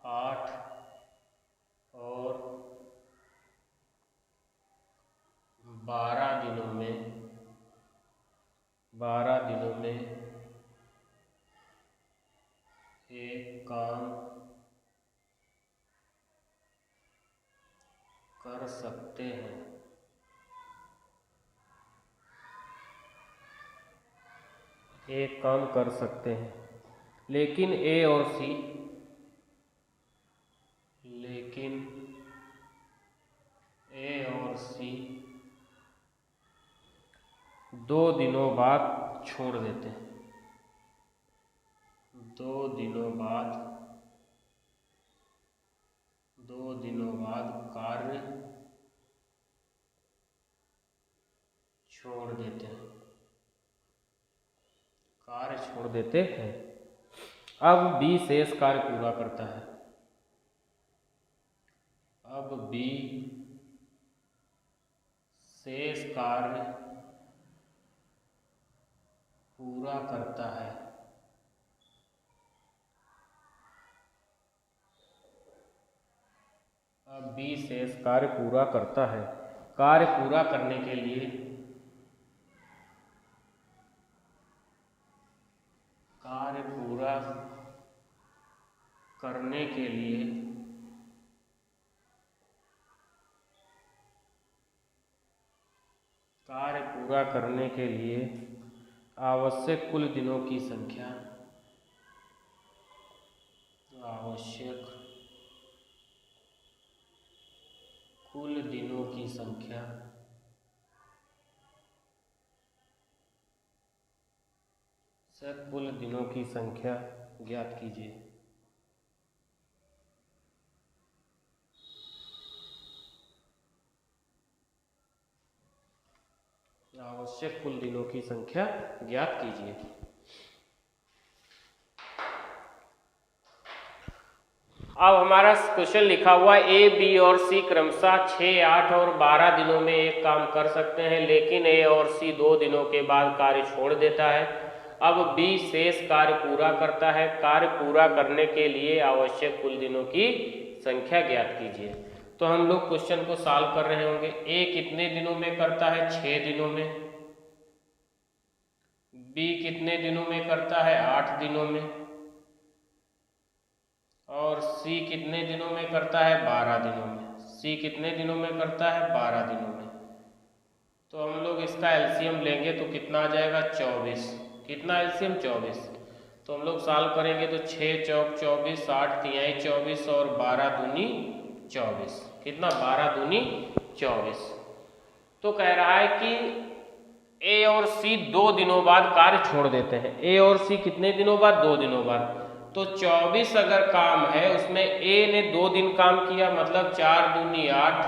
8 और 12 दिनों में एक काम कर सकते हैं। एक काम कर सकते हैं, लेकिन ए और सी 2 दिनों बाद छोड़ देते हैं। 2 दिनों बाद कार्य छोड़ देते हैं। अब बी शेष कार्य पूरा करता है। अब बी शेष कार्य पूरा करता है। अब बी शेष कार्य पूरा करता है। कार्य पूरा करने के लिए कार्य पूरा करने के लिए आवश्यक कुल दिनों की संख्या ज्ञात कीजिए। आवश्यक कुल दिनों की संख्या ज्ञात कीजिए। अब हमारा क्वेश्चन लिखा हुआ ए, बी और सी क्रमशः 6, 8 और 12 दिनों में एक काम कर सकते हैं, लेकिन ए और सी 2 दिनों के बाद कार्य छोड़ देता है। अब बी शेष कार्य पूरा करता है। कार्य पूरा करने के लिए आवश्यक कुल दिनों की संख्या ज्ञात कीजिए। तो हम लोग क्वेश्चन को सॉल्व कर रहे होंगे। ए कितने दिनों में करता है? 6 दिनों में। बी कितने दिनों में करता है? 8 दिनों में। और सी कितने दिनों में करता है? 12 दिनों में। सी कितने दिनों में करता है? 12 दिनों में। तो हम लोग इसका एलसीएम लेंगे तो कितना आ जाएगा? 24। कितना एलसीएम? 24। तो हम लोग सॉल्व करेंगे तो 6 चौक 24, 8 तिहाई 24 और 12 दूनी 24। कितना? 12 दूनी 24। तो कह रहा है कि ए और सी 2 दिनों बाद कार्य छोड़ देते हैं। ए और सी कितने दिनों बाद? 2 दिनों बाद। तो 24 अगर काम है, उसमें ए ने 2 दिन काम किया, मतलब 4 दूनी 8।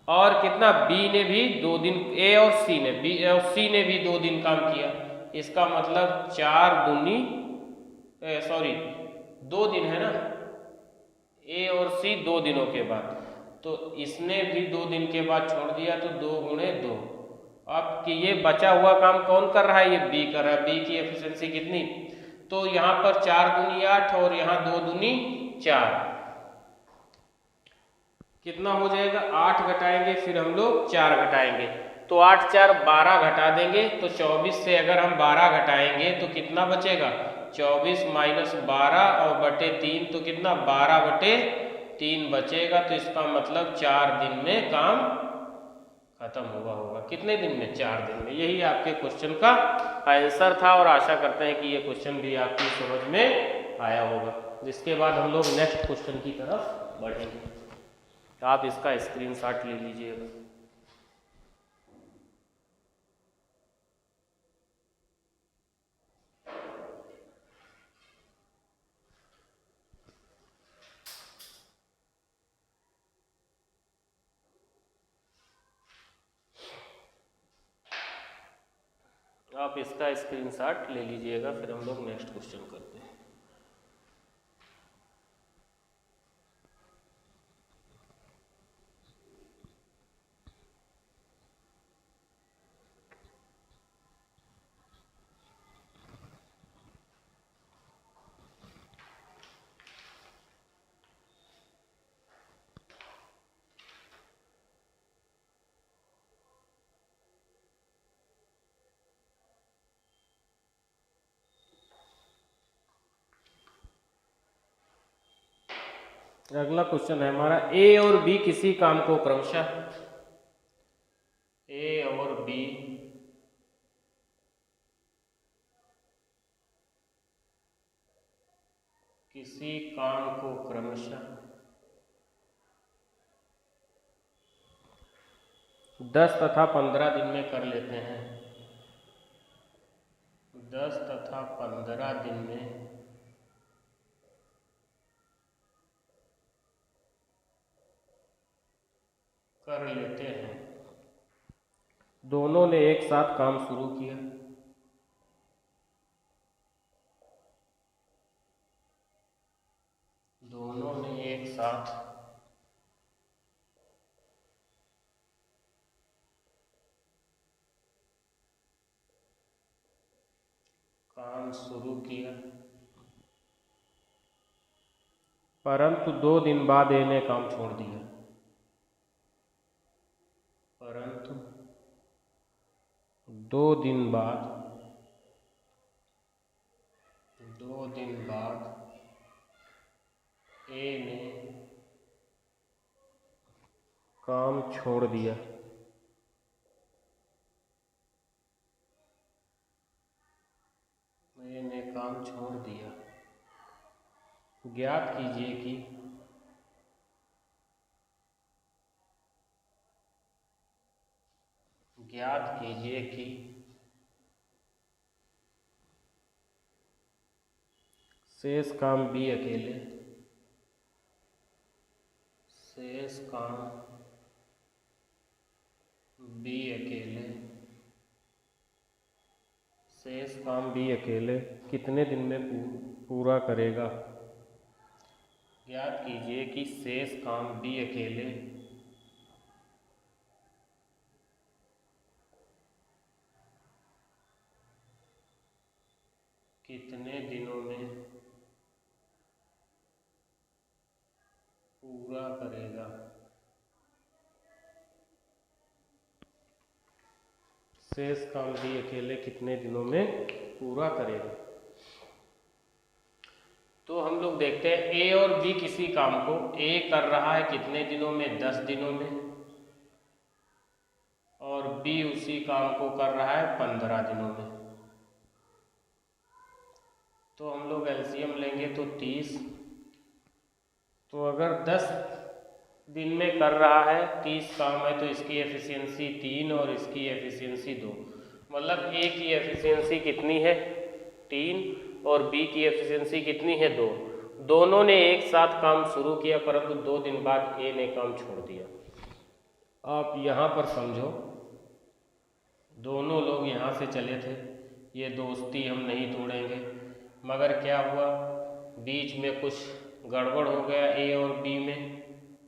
और कितना? बी ने भी 2 दिन, ए और सी ने, बी और सी ने भी 2 दिन काम किया। इसका मतलब 4 दूनी 2 दिन है ना, ए और सी 2 दिनों के बाद। तो इसने भी 2 दिन के बाद छोड़ दिया, तो 2 गुणे 2। अब कि ये बचा हुआ काम कौन कर रहा है? ये बी कर रहा है। बी की एफिशिएंसी कितनी? तो यहाँ पर 4 दूनी 8 और यहाँ 2 दूनी 4। कितना हो जाएगा? 8 घटाएंगे, फिर हम लोग 4 घटाएंगे, तो 8 4 12 घटा देंगे। तो 24 से अगर हम 12 घटाएंगे तो कितना बचेगा? 24 माइनस 12 और बटे 3, तो कितना? 12 बटे 3 बचेगा। तो इसका मतलब 4 दिन में काम खत्म हुआ होगा। कितने दिन में? 4 दिन में। यही आपके क्वेश्चन का आंसर था और आशा करते हैं कि ये क्वेश्चन भी आपकी समझ में आया होगा। जिसके बाद हम लोग नेक्स्ट क्वेश्चन की तरफ बढ़ेंगे। आप इसका स्क्रीनशॉट ले लीजिएगा। आप इसका स्क्रीनशॉट ले लीजिएगा, फिर हम लोग नेक्स्ट क्वेश्चन करते हैं। अगला क्वेश्चन है हमारा, ए और बी किसी काम को क्रमशः, ए और बी किसी काम को क्रमशः 10 तथा 15 दिन में कर लेते हैं, 10 तथा 15 दिन में कर लेते हैं। दोनों ने एक साथ काम शुरू किया, दोनों ने एक साथ काम शुरू किया, परंतु 2 दिन बाद ए ने काम छोड़ दिया, परंतु 2 दिन बाद ए ने काम छोड़ दिया। ए ने काम छोड़ दिया। ज्ञात कीजिए कि शेष काम बी अकेले, शेष काम बी अकेले कितने दिन में पूरा करेगा। ज्ञात कीजिए कि शेष काम बी अकेले कितने दिनों में पूरा करेगा। शेष काम बी अकेले कितने दिनों में पूरा करेगा। तो हम लोग देखते हैं ए और बी किसी काम को, ए कर रहा है कितने दिनों में, 10 दिनों में, और बी उसी काम को कर रहा है 15 दिनों में। तो हम लोग एलसीएम लेंगे तो 30, तो अगर 10 दिन में कर रहा है, 30 काम है, तो इसकी एफिशिएंसी 3 और इसकी एफिशिएंसी 2, मतलब ए की एफिशिएंसी कितनी है 3 और बी की एफिशिएंसी कितनी है 2। दोनों ने एक साथ काम शुरू किया, परंतु 2 दिन बाद ए ने काम छोड़ दिया। आप यहाँ पर समझो, दोनों लोग यहाँ से चले थे, ये दोस्ती हम नहीं तोड़ेंगे, मगर क्या हुआ, बीच में कुछ गड़बड़ हो गया ए और बी में,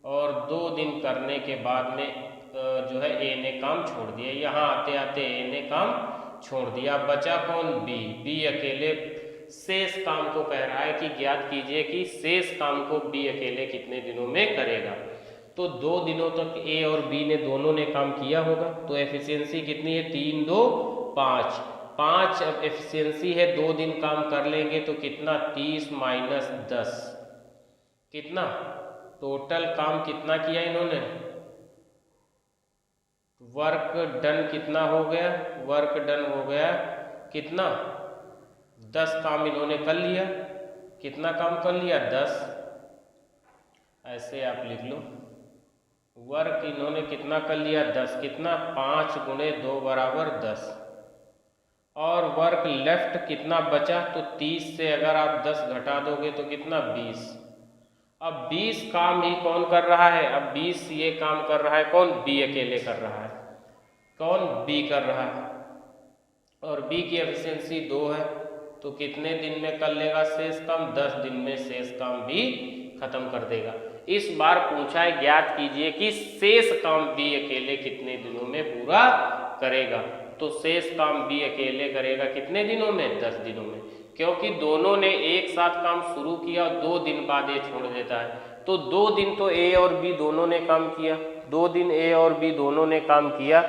और 2 दिन करने के बाद में जो है ए ने काम छोड़ दिया। यहाँ आते आते ए ने काम छोड़ दिया, बचा कौन, बी अकेले शेष काम को कह रहा है कि ज्ञात कीजिए कि शेष काम को बी अकेले कितने दिनों में करेगा। तो 2 दिनों तक ए और बी ने दोनों ने काम किया होगा, तो एफिशिएंसी कितनी है 3 2 5, 5 एफिशिएंसी है, 2 दिन काम कर लेंगे तो कितना 30 माइनस 10, कितना टोटल काम कितना किया इन्होंने, वर्क डन कितना हो गया, वर्क डन हो गया कितना 10 काम इन्होंने कर लिया। कितना काम कर लिया 10, ऐसे आप लिख लो, वर्क इन्होंने कितना कर लिया 10, कितना 5 गुणे 2 बराबर 10, और वर्क लेफ्ट कितना बचा, तो 30 से अगर आप 10 घटा दोगे तो कितना 20। अब 20 काम ही कौन कर रहा है, अब 20 ये काम कर रहा है कौन, बी अकेले कर रहा है, कौन, बी कर रहा है, और बी की एफिशिएंसी 2 है, तो कितने दिन में कर लेगा शेष काम, 10 दिन में शेष काम भी खत्म कर देगा। इस बार पूछा है ज्ञात कीजिए कि शेष काम बी अकेले कितने दिनों में पूरा करेगा। तो शेष काम बी अकेले करेगा कितने दिनों में, 10 दिनों में, क्योंकि दोनों ने एक साथ काम शुरू किया, 2 दिन बाद ये छोड़ देता है। तो 2 दिन तो ए और बी दोनों ने काम किया, 2 दिन ए और बी दोनों ने काम किया,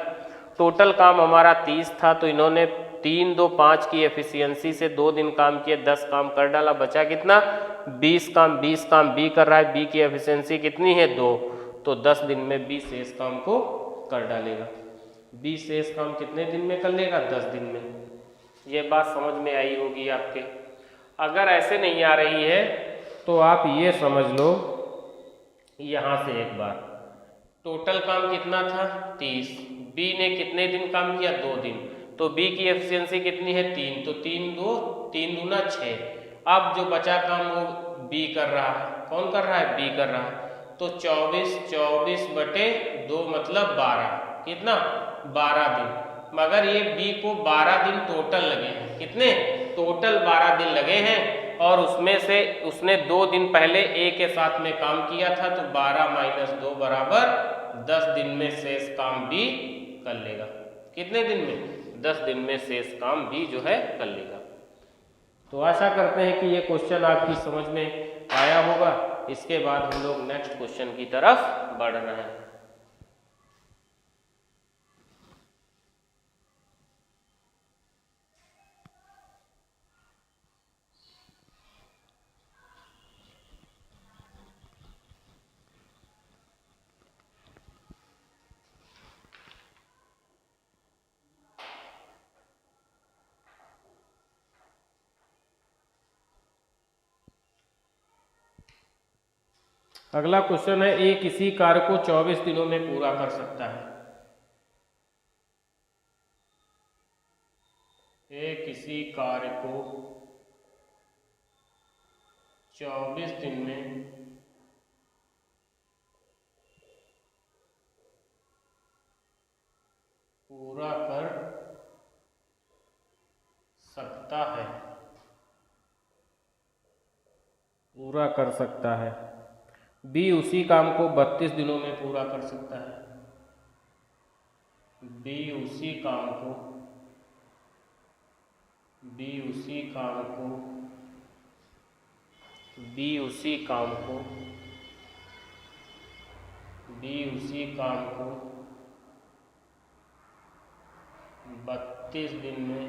टोटल काम हमारा 30 था, तो इन्होंने 3 2 5 की एफिशिएंसी से 2 दिन काम किए, 10 काम कर डाला, बचा कितना 20 काम। 20 काम बी कर रहा है, बी की एफिशिएंसी कितनी है 2, तो 10 दिन में बी शेष काम को कर डालेगा। बी शेष काम कितने दिन में कर लेगा 10 दिन में। ये बात समझ में आई होगी आपके। अगर ऐसे नहीं आ रही है तो आप ये समझ लो, यहाँ से एक बार टोटल काम कितना था 30, बी ने कितने दिन काम किया 2 दिन, तो बी की एफिशिएंसी कितनी है 3, तो 3 दूना 6। अब जो बचा काम वो बी कर रहा है, कौन कर रहा है बी कर रहा है, तो 24/2 मतलब 12, कितना 12 दिन। मगर ये बी को 12 दिन टोटल लगे हैं, कितने टोटल 12 दिन लगे हैं, और उसमें से उसने 2 दिन पहले ए के साथ में काम किया था, तो 12 - 2 बराबर 10 दिन में शेष काम भी कर लेगा। कितने दिन में 10 दिन में शेष काम भी जो है कर लेगा। तो आशा करते हैं कि ये क्वेश्चन आपकी समझ में आया होगा। इसके बाद हम लोग नेक्स्ट क्वेश्चन की तरफ बढ़ रहे हैं। अगला क्वेश्चन है, ए किसी कार्य को 24 दिनों में पूरा कर सकता है। ए किसी कार्य को 24 दिन में पूरा कर सकता है, पूरा कर सकता है। बी उसी काम को 32 दिनों में पूरा कर सकता है। बी उसी काम को 32 दिन में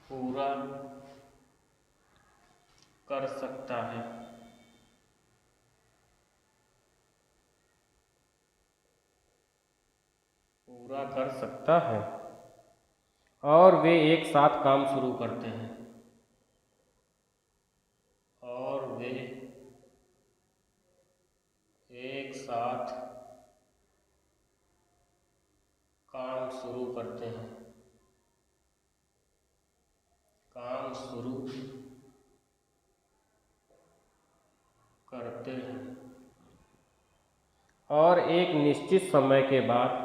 पूरा कर सकता है। पूरा कर सकता है और वे एक साथ काम शुरू करते हैं। और वे एक साथ काम शुरू करते हैं। काम शुरू करते हैं और एक निश्चित समय के बाद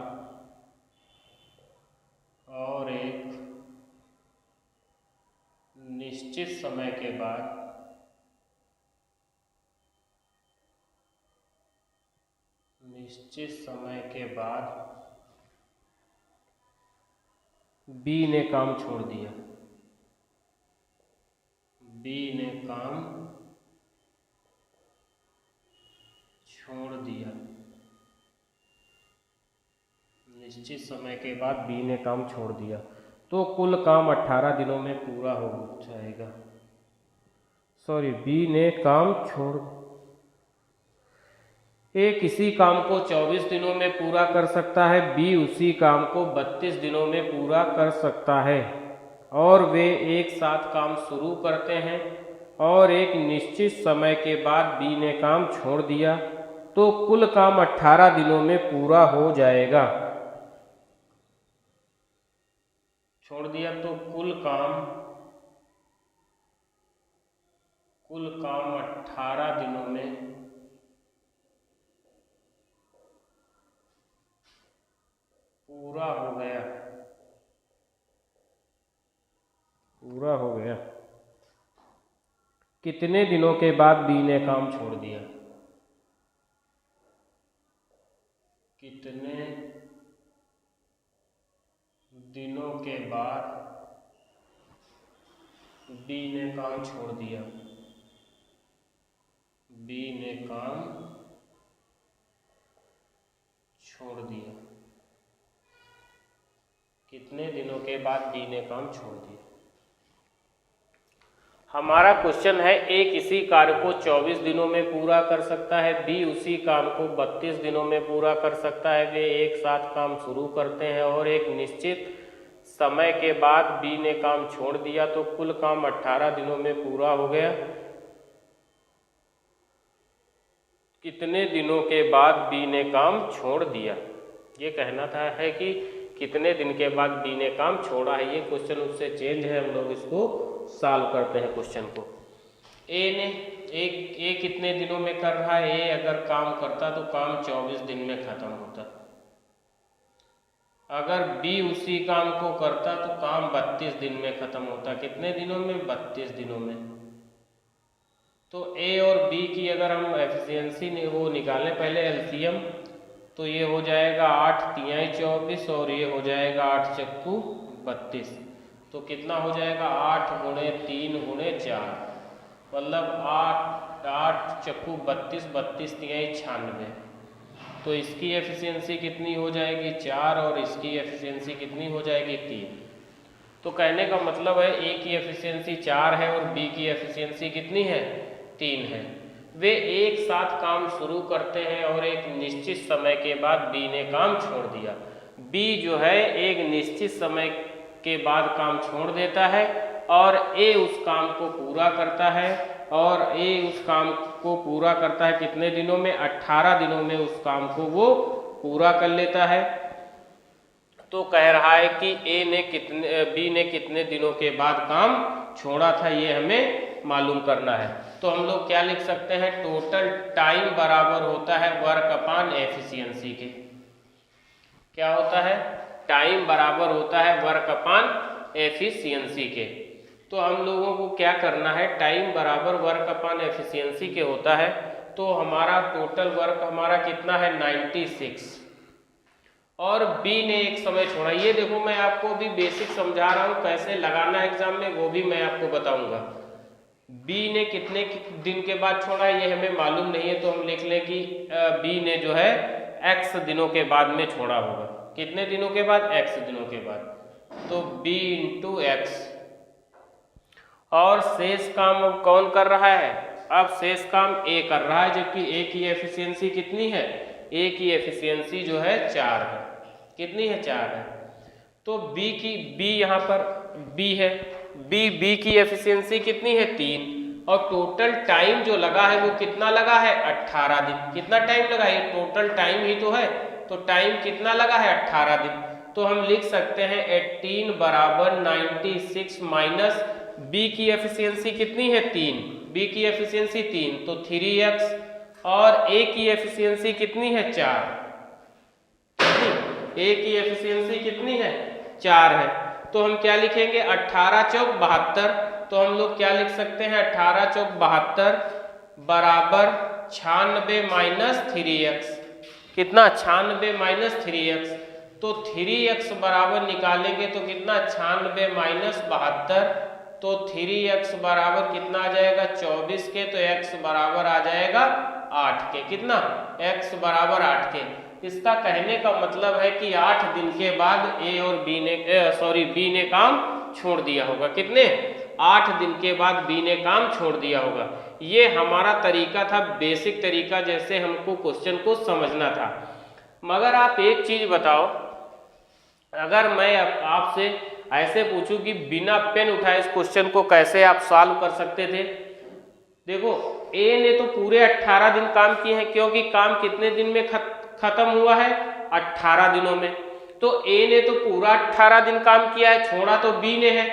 बी ने काम छोड़ दिया। बी ने काम छोड़ दिया। निश्चित समय के बाद बी ने काम छोड़ दिया तो कुल काम 18 दिनों में पूरा हो जाएगा। बी ने काम छोड़, ए किसी काम को 24 दिनों में पूरा कर सकता है, बी उसी काम को 32 दिनों में पूरा कर सकता है और वे एक साथ काम शुरू करते हैं और एक निश्चित समय के बाद बी ने काम छोड़ दिया तो कुल काम 18 दिनों में पूरा हो जाएगा। छोड़ दिया तो कुल काम 18 दिनों में पूरा हो गया। कितने दिनों के बाद बी ने काम छोड़ दिया? कितने दिनों के बाद बी ने काम छोड़ दिया? बी ने काम छोड़ दिया। कितने दिनों के बाद बी ने काम छोड़ दिया। हमारा क्वेश्चन है ए किसी कार्य को 24 दिनों में पूरा कर सकता है, बी उसी काम को 32 दिनों में पूरा कर सकता है। वे एक साथ काम शुरू करते हैं और एक निश्चित समय के बाद बी ने काम छोड़ दिया तो कुल काम 18 दिनों में पूरा हो गया। कितने दिनों के बाद बी ने काम छोड़ दिया, ये कहना था है कि कितने दिन के बाद बी ने काम छोड़ा है। ये क्वेश्चन उससे चेंज है, हम लोग इसको सॉल्व करते हैं क्वेश्चन को। ए कितने दिनों में कर रहा है, ए अगर काम करता तो काम 24 दिन में खत्म होता। अगर बी उसी काम को करता तो काम 32 दिन में खत्म होता। कितने दिनों में, 32 दिनों में। तो ए और बी की अगर हम एफिशिएंसी वो निकालें पहले एलसीएम, तो ये हो जाएगा 8 तिहाई 24 और ये हो जाएगा 8 चक्कू 32। तो कितना हो जाएगा 8 गुणे 3 गुणे 4, मतलब 8 चक्कू 32, 32 तिहाई 96। तो इसकी एफिशिएंसी कितनी हो जाएगी 4 और इसकी एफिशिएंसी कितनी हो जाएगी 3। तो कहने का मतलब है ए की एफिशिएंसी 4 है और बी की एफिशिएंसी कितनी है 3 है। वे एक साथ काम शुरू करते हैं और एक निश्चित समय के बाद बी ने काम छोड़ दिया। बी जो है एक निश्चित समय के बाद काम छोड़ देता है और ए उस काम को पूरा करता है, और ए उस काम को पूरा करता है कितने दिनों में, 18 दिनों में उस काम को वो पूरा कर लेता है। तो कह रहा है कि बी ने कितने दिनों के बाद काम छोड़ा था, ये हमें मालूम करना है। तो हम लोग क्या लिख सकते हैं, टोटल टाइम बराबर होता है वर्क अपान एफिशिएंसी के। क्या होता है, टाइम बराबर होता है वर्क अपान एफिशिएंसी के। तो हम लोगों को क्या करना है, टाइम बराबर वर्क अपान एफिशिएंसी के होता है। तो हमारा टोटल वर्क हमारा कितना है 96, और बी ने एक समय छोड़ा। ये देखो मैं आपको भी बेसिक समझा रहा हूँ, कैसे लगाना एग्जाम में वो भी मैं आपको बताऊंगा। बी ने कितने दिन के बाद छोड़ा ये हमें मालूम नहीं है, तो हम लिख लें कि बी ने जो है x दिनों के बाद में छोड़ा होगा। कितने दिनों के बाद, x दिनों के बाद। तो b इंटू x, और शेष काम कौन कर रहा है, अब शेष काम ए कर रहा है, जबकि ए की एफिशिएंसी कितनी है, ए की एफिशिएंसी जो है 4 है। कितनी है, 4 है। तो बी यहाँ पर बी है, बी की एफिशिएंसी कितनी है 3, और टोटल टाइम जो लगा है वो कितना लगा है 18 दिन। कितना टाइम लगा है, टोटल टाइम ही तो है, तो टाइम कितना लगा है 18 दिन। तो हम लिख सकते हैं 18 बराबर 96 माइनस बी की एफिशिएंसी कितनी है 3, बी की एफिशिएंसी 3, तो 3x, और ए की एफिशिएंसी कितनी है 4, ए की एफिशिएंसी कितनी है 4 है। तो हम क्या लिखेंगे 18 चौक 72। तो हम लोग क्या लिख सकते हैं 18 चौक 72 बराबर 96 माइनस 3x। कितना, 96 माइनस 3x। तो 3x बराबर निकालेंगे तो कितना, 96 माइनस 72, तो 3x बराबर कितना आ जाएगा 24 के, तो x बराबर आ जाएगा 8 के। कितना, x बराबर 8 के। इसका कहने का मतलब है कि 8 दिन के बाद ए और बी ने काम छोड़ दिया होगा। कितने, 8 दिन के बाद बी ने काम छोड़ दिया होगा। ये हमारा तरीका था, बेसिक तरीका, जैसे हमको क्वेश्चन को समझना था। मगर आप एक चीज बताओ, अगर मैं आपसे ऐसे पूछूं कि बिना पेन उठाए इस क्वेश्चन को कैसे आप सॉल्व कर सकते थे। देखो ए ने तो पूरे 18 दिन काम किए हैं, क्योंकि काम कितने दिन में खत्म हुआ है 18 दिनों में। तो ए ने तो पूरा 18 दिन काम किया है, छोड़ा तो बी ने है।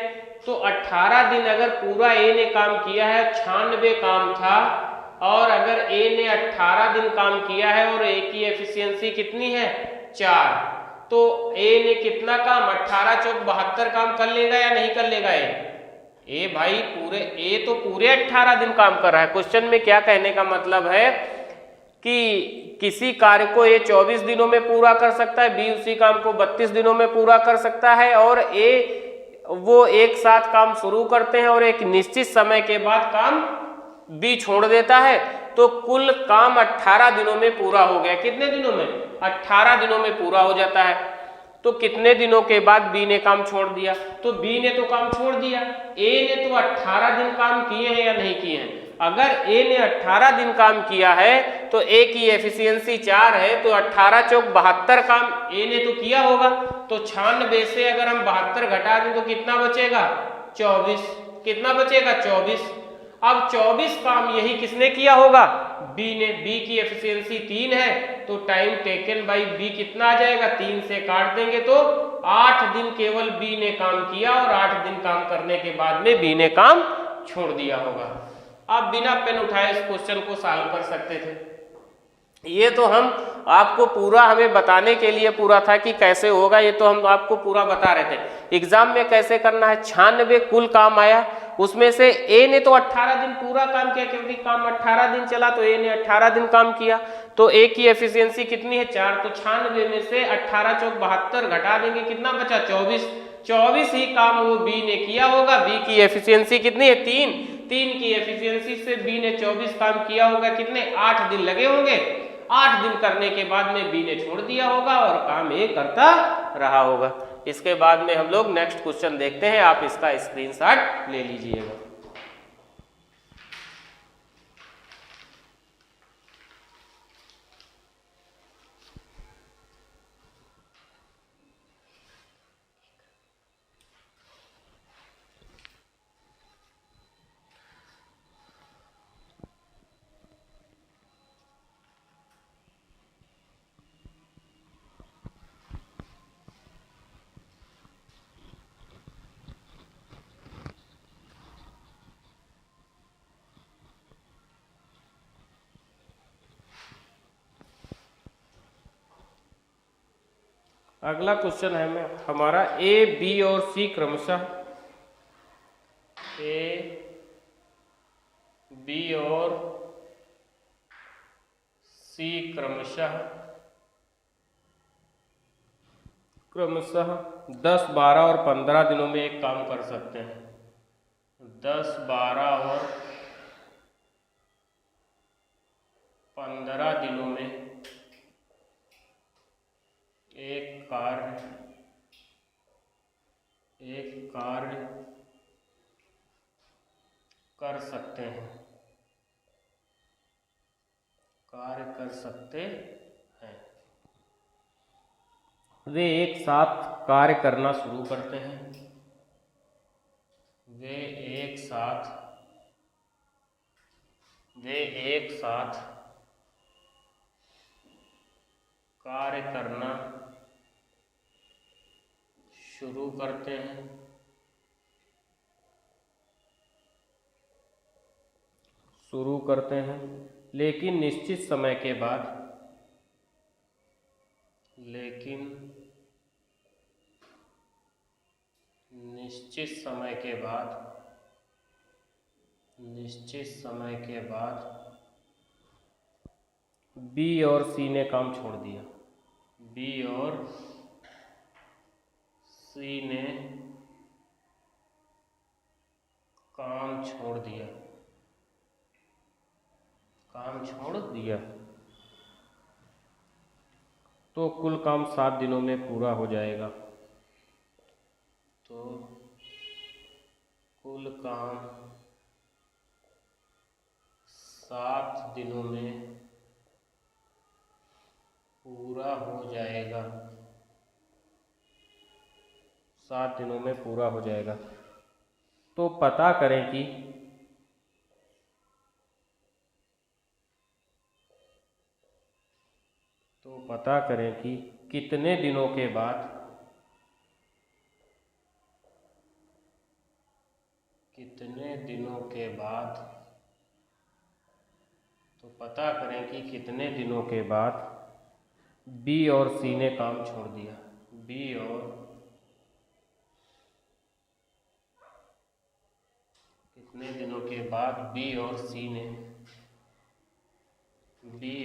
तो 18 दिन अगर पूरा ए ने काम किया है, 96 काम था, और अगर ए ने 18 दिन काम किया है और ए की एफिशिएंसी कितनी है 4, तो ए ने कितना काम 18 चौक 72 काम कर लेगा या नहीं कर लेगा। ए भाई ए तो पूरे 18 दिन काम कर रहा है। क्वेश्चन में क्या कहने का मतलब है कि किसी कार्य को ए 24 दिनों में पूरा कर सकता है, बी उसी काम को 32 दिनों में पूरा कर सकता है, और वो एक साथ काम शुरू करते हैं और एक निश्चित समय के बाद काम बी छोड़ देता है। तो कुल काम 18 दिनों में पूरा हो गया। कितने दिनों में, 18 दिनों में पूरा हो जाता है। तो कितने दिनों के बाद बी ने काम छोड़ दिया? तो बी ने तो काम छोड़ दिया, ए ने तो 18 दिन काम किए हैं या नहीं किए हैं? अगर ए ने 18 दिन काम किया है तो ए की एफिशिएंसी 4 है, तो 18 चौक 72 काम ए ने तो किया होगा। तो 96 से अगर हम 72 घटा दें तो कितना बचेगा? 24। कितना बचेगा? 24। अब 24 काम यही किसने किया होगा? बी ने। बी की एफिशिएंसी 3 है, तो टाइम टेकन बाई बी कितना आ जाएगा? 3 से काट देंगे तो 8 दिन केवल बी ने काम किया, और 8 दिन काम करने के बाद में बी ने काम छोड़ दिया होगा। आप बिना पेन उठाए इस क्वेश्चन को सॉल्व कर सकते थे। ये तो हम आपको पूरा हमें बताने के लिए पूरा था कि कैसे होगा, ये तो हम आपको पूरा बता रहे थे। एग्जाम में कैसे करना है, 96 कुल काम आया, उसमें से ए ने तो 18 दिन पूरा काम किया, क्योंकि काम 18 दिन चला तो ए ने 18 दिन काम किया। तो ए की एफिशिएंसी कितनी है? 4। तो 96 में से 18 चौक 72 घटा देंगे, कितना बचा? 24। 24 ही काम वो बी ने किया होगा। बी की एफिशिएंसी कितनी है? 3। 3 की एफिशिएंसी से बी ने 24 काम किया होगा, कितने? 8 दिन लगे होंगे। 8 दिन करने के बाद में बी ने छोड़ दिया होगा और काम ए करता रहा होगा। इसके बाद में हम लोग नेक्स्ट क्वेश्चन देखते हैं, आप इसका स्क्रीनशॉट ले लीजिएगा। अगला क्वेश्चन है हमारा ए बी और सी क्रमशः, ए बी और सी क्रमशः 10, 12 और 15 दिनों में एक काम कर सकते हैं। 10, 12 और 15 दिनों में एक कार्य कर सकते हैं। वे एक साथ कार्य करना शुरू करते हैं। वे एक साथ कार्य करना शुरू करते हैं। लेकिन निश्चित समय के बाद बी और सी ने काम छोड़ दिया। काम छोड़ दिया तो कुल काम 7 दिनों में पूरा हो जाएगा। तो कुल काम 7 दिनों में पूरा हो जाएगा। 7 दिनों में पूरा हो जाएगा। तो पता करें कि कितने दिनों के बाद बी और सी ने काम छोड़ दिया। बी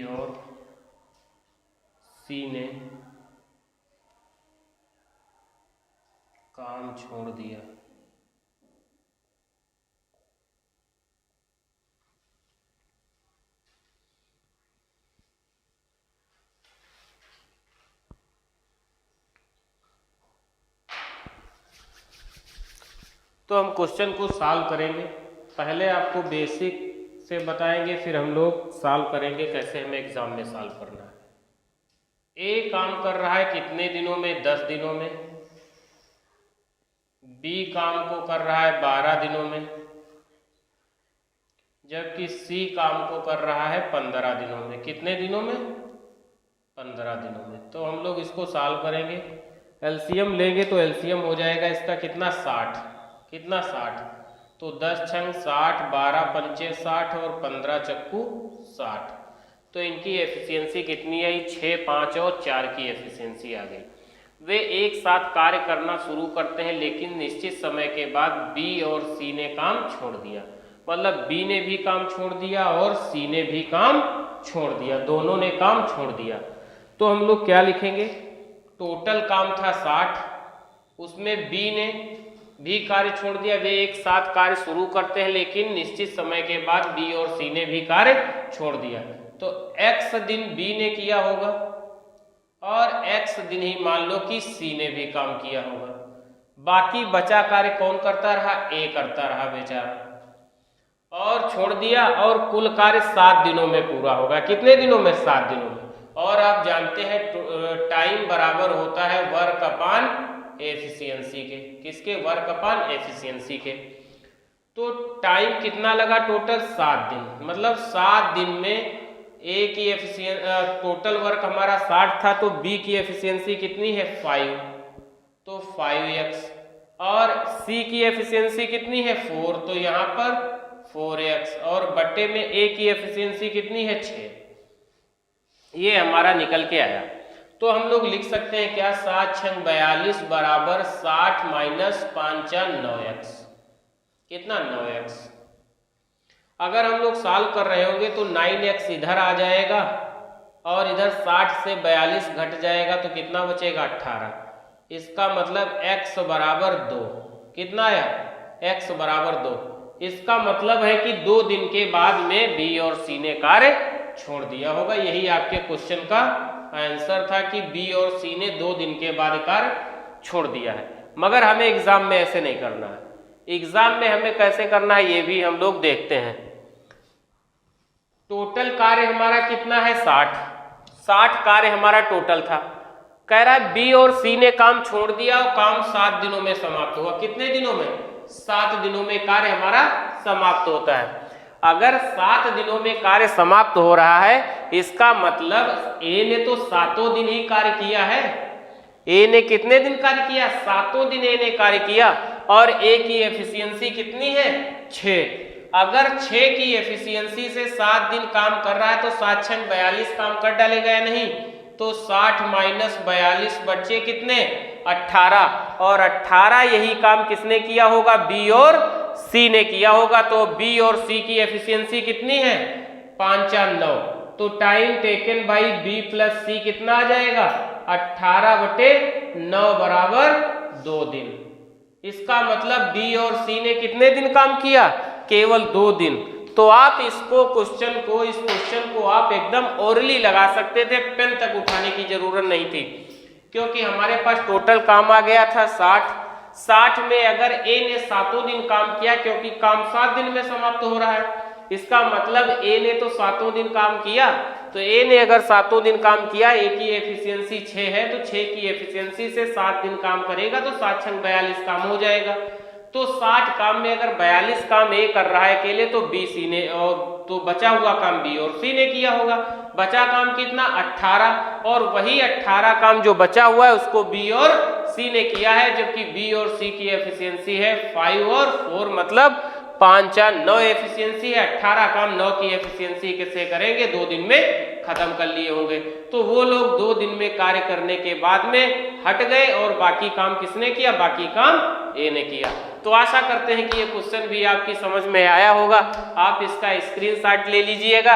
और सी ने काम छोड़ दिया। तो हम क्वेश्चन को सॉल्व करेंगे। पहले आपको बेसिक से बताएंगे, फिर हम लोग सॉल्व करेंगे कैसे हमें एग्जाम में सॉल्व करना है। ए काम कर रहा है कितने दिनों में? 10 दिनों में। बी काम को कर रहा है 12 दिनों में, जबकि सी काम को कर रहा है 15 दिनों में। कितने दिनों में? 15 दिनों में। तो हम लोग इसको सॉल्व करेंगे। एलसीएम लेंगे तो एलसीएम हो जाएगा इसका कितना? 60। कितना? 60। तो 10 छंग 60, 12 पंचे 60 और 15 चक्कू 60। तो इनकी एफिशिएंसी कितनी आई? 6, 5 और 4 की एफिशिएंसी आ गई। वे एक साथ कार्य करना शुरू करते हैं, लेकिन निश्चित समय के बाद बी और सी ने काम छोड़ दिया। मतलब बी ने भी काम छोड़ दिया और सी ने भी काम छोड़ दिया, दोनों ने काम छोड़ दिया। तो हम लोग क्या लिखेंगे? टोटल काम था 60, उसमें बी ने भी कार्य छोड़ दिया। वे एक साथ कार्य शुरू करते हैं, लेकिन निश्चित समय के बाद बी और सी ने भी कार्य छोड़ दिया। तो x दिन बी ने किया होगा और x दिन ही मान लो कि सी ने भी काम किया होगा। बाकी बचा कार्य कौन करता रहा? ए करता रहा बेचारा, और छोड़ दिया। और कुल कार्य 7 दिनों में पूरा होगा। कितने दिनों में? 7 दिनों में। और आप जानते हैं टाइम बराबर होता है वर्क अपॉन एफिशिएंसी के। किसके? वर्क अपॉन एफिशिएंसी के। तो टाइम कितना लगा टोटल? 7 दिन। मतलब 7 दिन में ए की टोटल वर्क हमारा 60 था, तो बी की एफिशिएंसी कितनी है? 5। तो 5x। और सी की एफिशिएंसी कितनी है? 4। तो यहाँ पर 4x। और बट्टे में ए की एफिशिएंसी कितनी है? 6। ये हमारा निकल के आया। तो हम लोग लिख सकते हैं क्या? 7 छंग 42 बराबर 60 माइनस 5 9x। कितना? 9x। अगर हम लोग सॉल्व कर रहे होंगे तो 9x इधर आ जाएगा और इधर 60 से 42 घट जाएगा, तो कितना बचेगा? 18। इसका मतलब x बराबर 2। कितना आया? x बराबर 2। इसका मतलब है कि 2 दिन के बाद में बी और सी ने कार्य छोड़ दिया होगा। यही आपके क्वेश्चन का आंसर था कि बी और सी ने 2 दिन के बाद कार्य छोड़ दिया है। मगर हमें एग्जाम में ऐसे नहीं करना है। एग्जाम में हमें कैसे करना है ये भी हम लोग देखते हैं। टोटल कार्य हमारा कितना है? 60 कार्य हमारा टोटल था। कह रहा है बी और सी ने काम छोड़ दिया और काम 7 दिनों में समाप्त हुआ। कितने दिनों में? 7 दिनों में कार्य हमारा समाप्त होता है। अगर 7 दिनों में कार्य समाप्त हो रहा है, इसका मतलब ए ने तो 7 दिन ही कार्य किया है। ए ने कितने दिन कार्य किया? 7 दिन ए ने कार्य किया। और ए की एफिशिएंसी कितनी है? 6। अगर 6 की एफिशिएंसी से 7 दिन काम कर रहा है तो 7 छंग 42 काम कर डालेगा या नहीं? तो 60 माइनस 42 बच्चे कितने? 18। और 18 यही काम किसने किया होगा? बी और सी ने किया होगा। तो बी और सी की एफिशिएंसी कितनी है? 5 9। तो time taken by B plus C कितना आ जाएगा? 18/9 बराबर 2 दिन। इसका मतलब बी और सी ने कितने दिन काम किया? केवल 2 दिन। तो आप इस क्वेश्चन को आप एकदम ओरली लगा सकते थे, पेन तक उठाने की जरूरत नहीं थी, क्योंकि हमारे पास टोटल काम आ गया था 60 में अगर ए ने 7 दिन काम किया, क्योंकि काम 7 दिन में समाप्त हो रहा है, इसका मतलब ए ने तो 7 दिन काम किया। तो ए ने अगर 7 दिन काम किया, ए की एफिशिएंसी 6 है, तो 6 की एफिशिएंसी से 7 दिन काम करेगा तो 7 छंग 42 काम हो जाएगा। तो 60 काम में अगर 42 काम ए कर रहा है अकेले, तो बी सी ने, और तो बचा हुआ काम बी और सी ने किया होगा। बचा काम कितना? 18। और वही 18 काम जो बचा हुआ है उसको बी और सी ने किया है, जबकि बी और सी की एफिशिएंसी है 5 और 4, मतलब 5 9 एफिशिएंसी है। 18 काम 9 की एफिशिएंसी कैसे करेंगे? 2 दिन में खत्म कर लिए होंगे। तो वो लोग 2 दिन में कार्य करने के बाद में हट गए और बाकी काम किसने किया? बाकी काम ए ने किया। तो आशा करते हैं कि ये क्वेश्चन भी आपकी समझ में आया होगा। आप इसका स्क्रीनशॉट ले लीजिएगा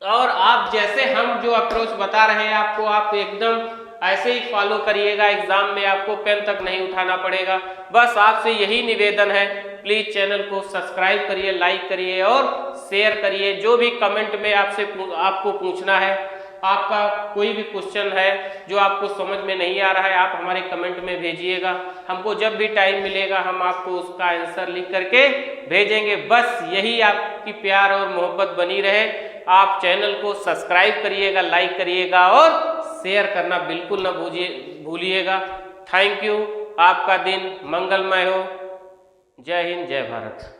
और आप जैसे हम जो अप्रोच बता रहे हैं आपको, आप एकदम ऐसे ही फॉलो करिएगा। एग्जाम में आपको पेन तक नहीं उठाना पड़ेगा। बस आपसे यही निवेदन है, प्लीज चैनल को सब्सक्राइब करिए, लाइक करिए और शेयर करिए। जो भी कमेंट में आपको पूछना है आपका कोई भी क्वेश्चन है जो आपको समझ में नहीं आ रहा है, आप हमारे कमेंट में भेजिएगा। हमको जब भी टाइम मिलेगा हम आपको उसका आंसर लिख करके भेजेंगे। बस यही आपकी प्यार और मोहब्बत बनी रहे। आप चैनल को सब्सक्राइब करिएगा, लाइक करिएगा और शेयर करना बिल्कुल ना भूलिएगा। Thank you. आपका दिन मंगलमय हो। जय हिंद, जय भारत।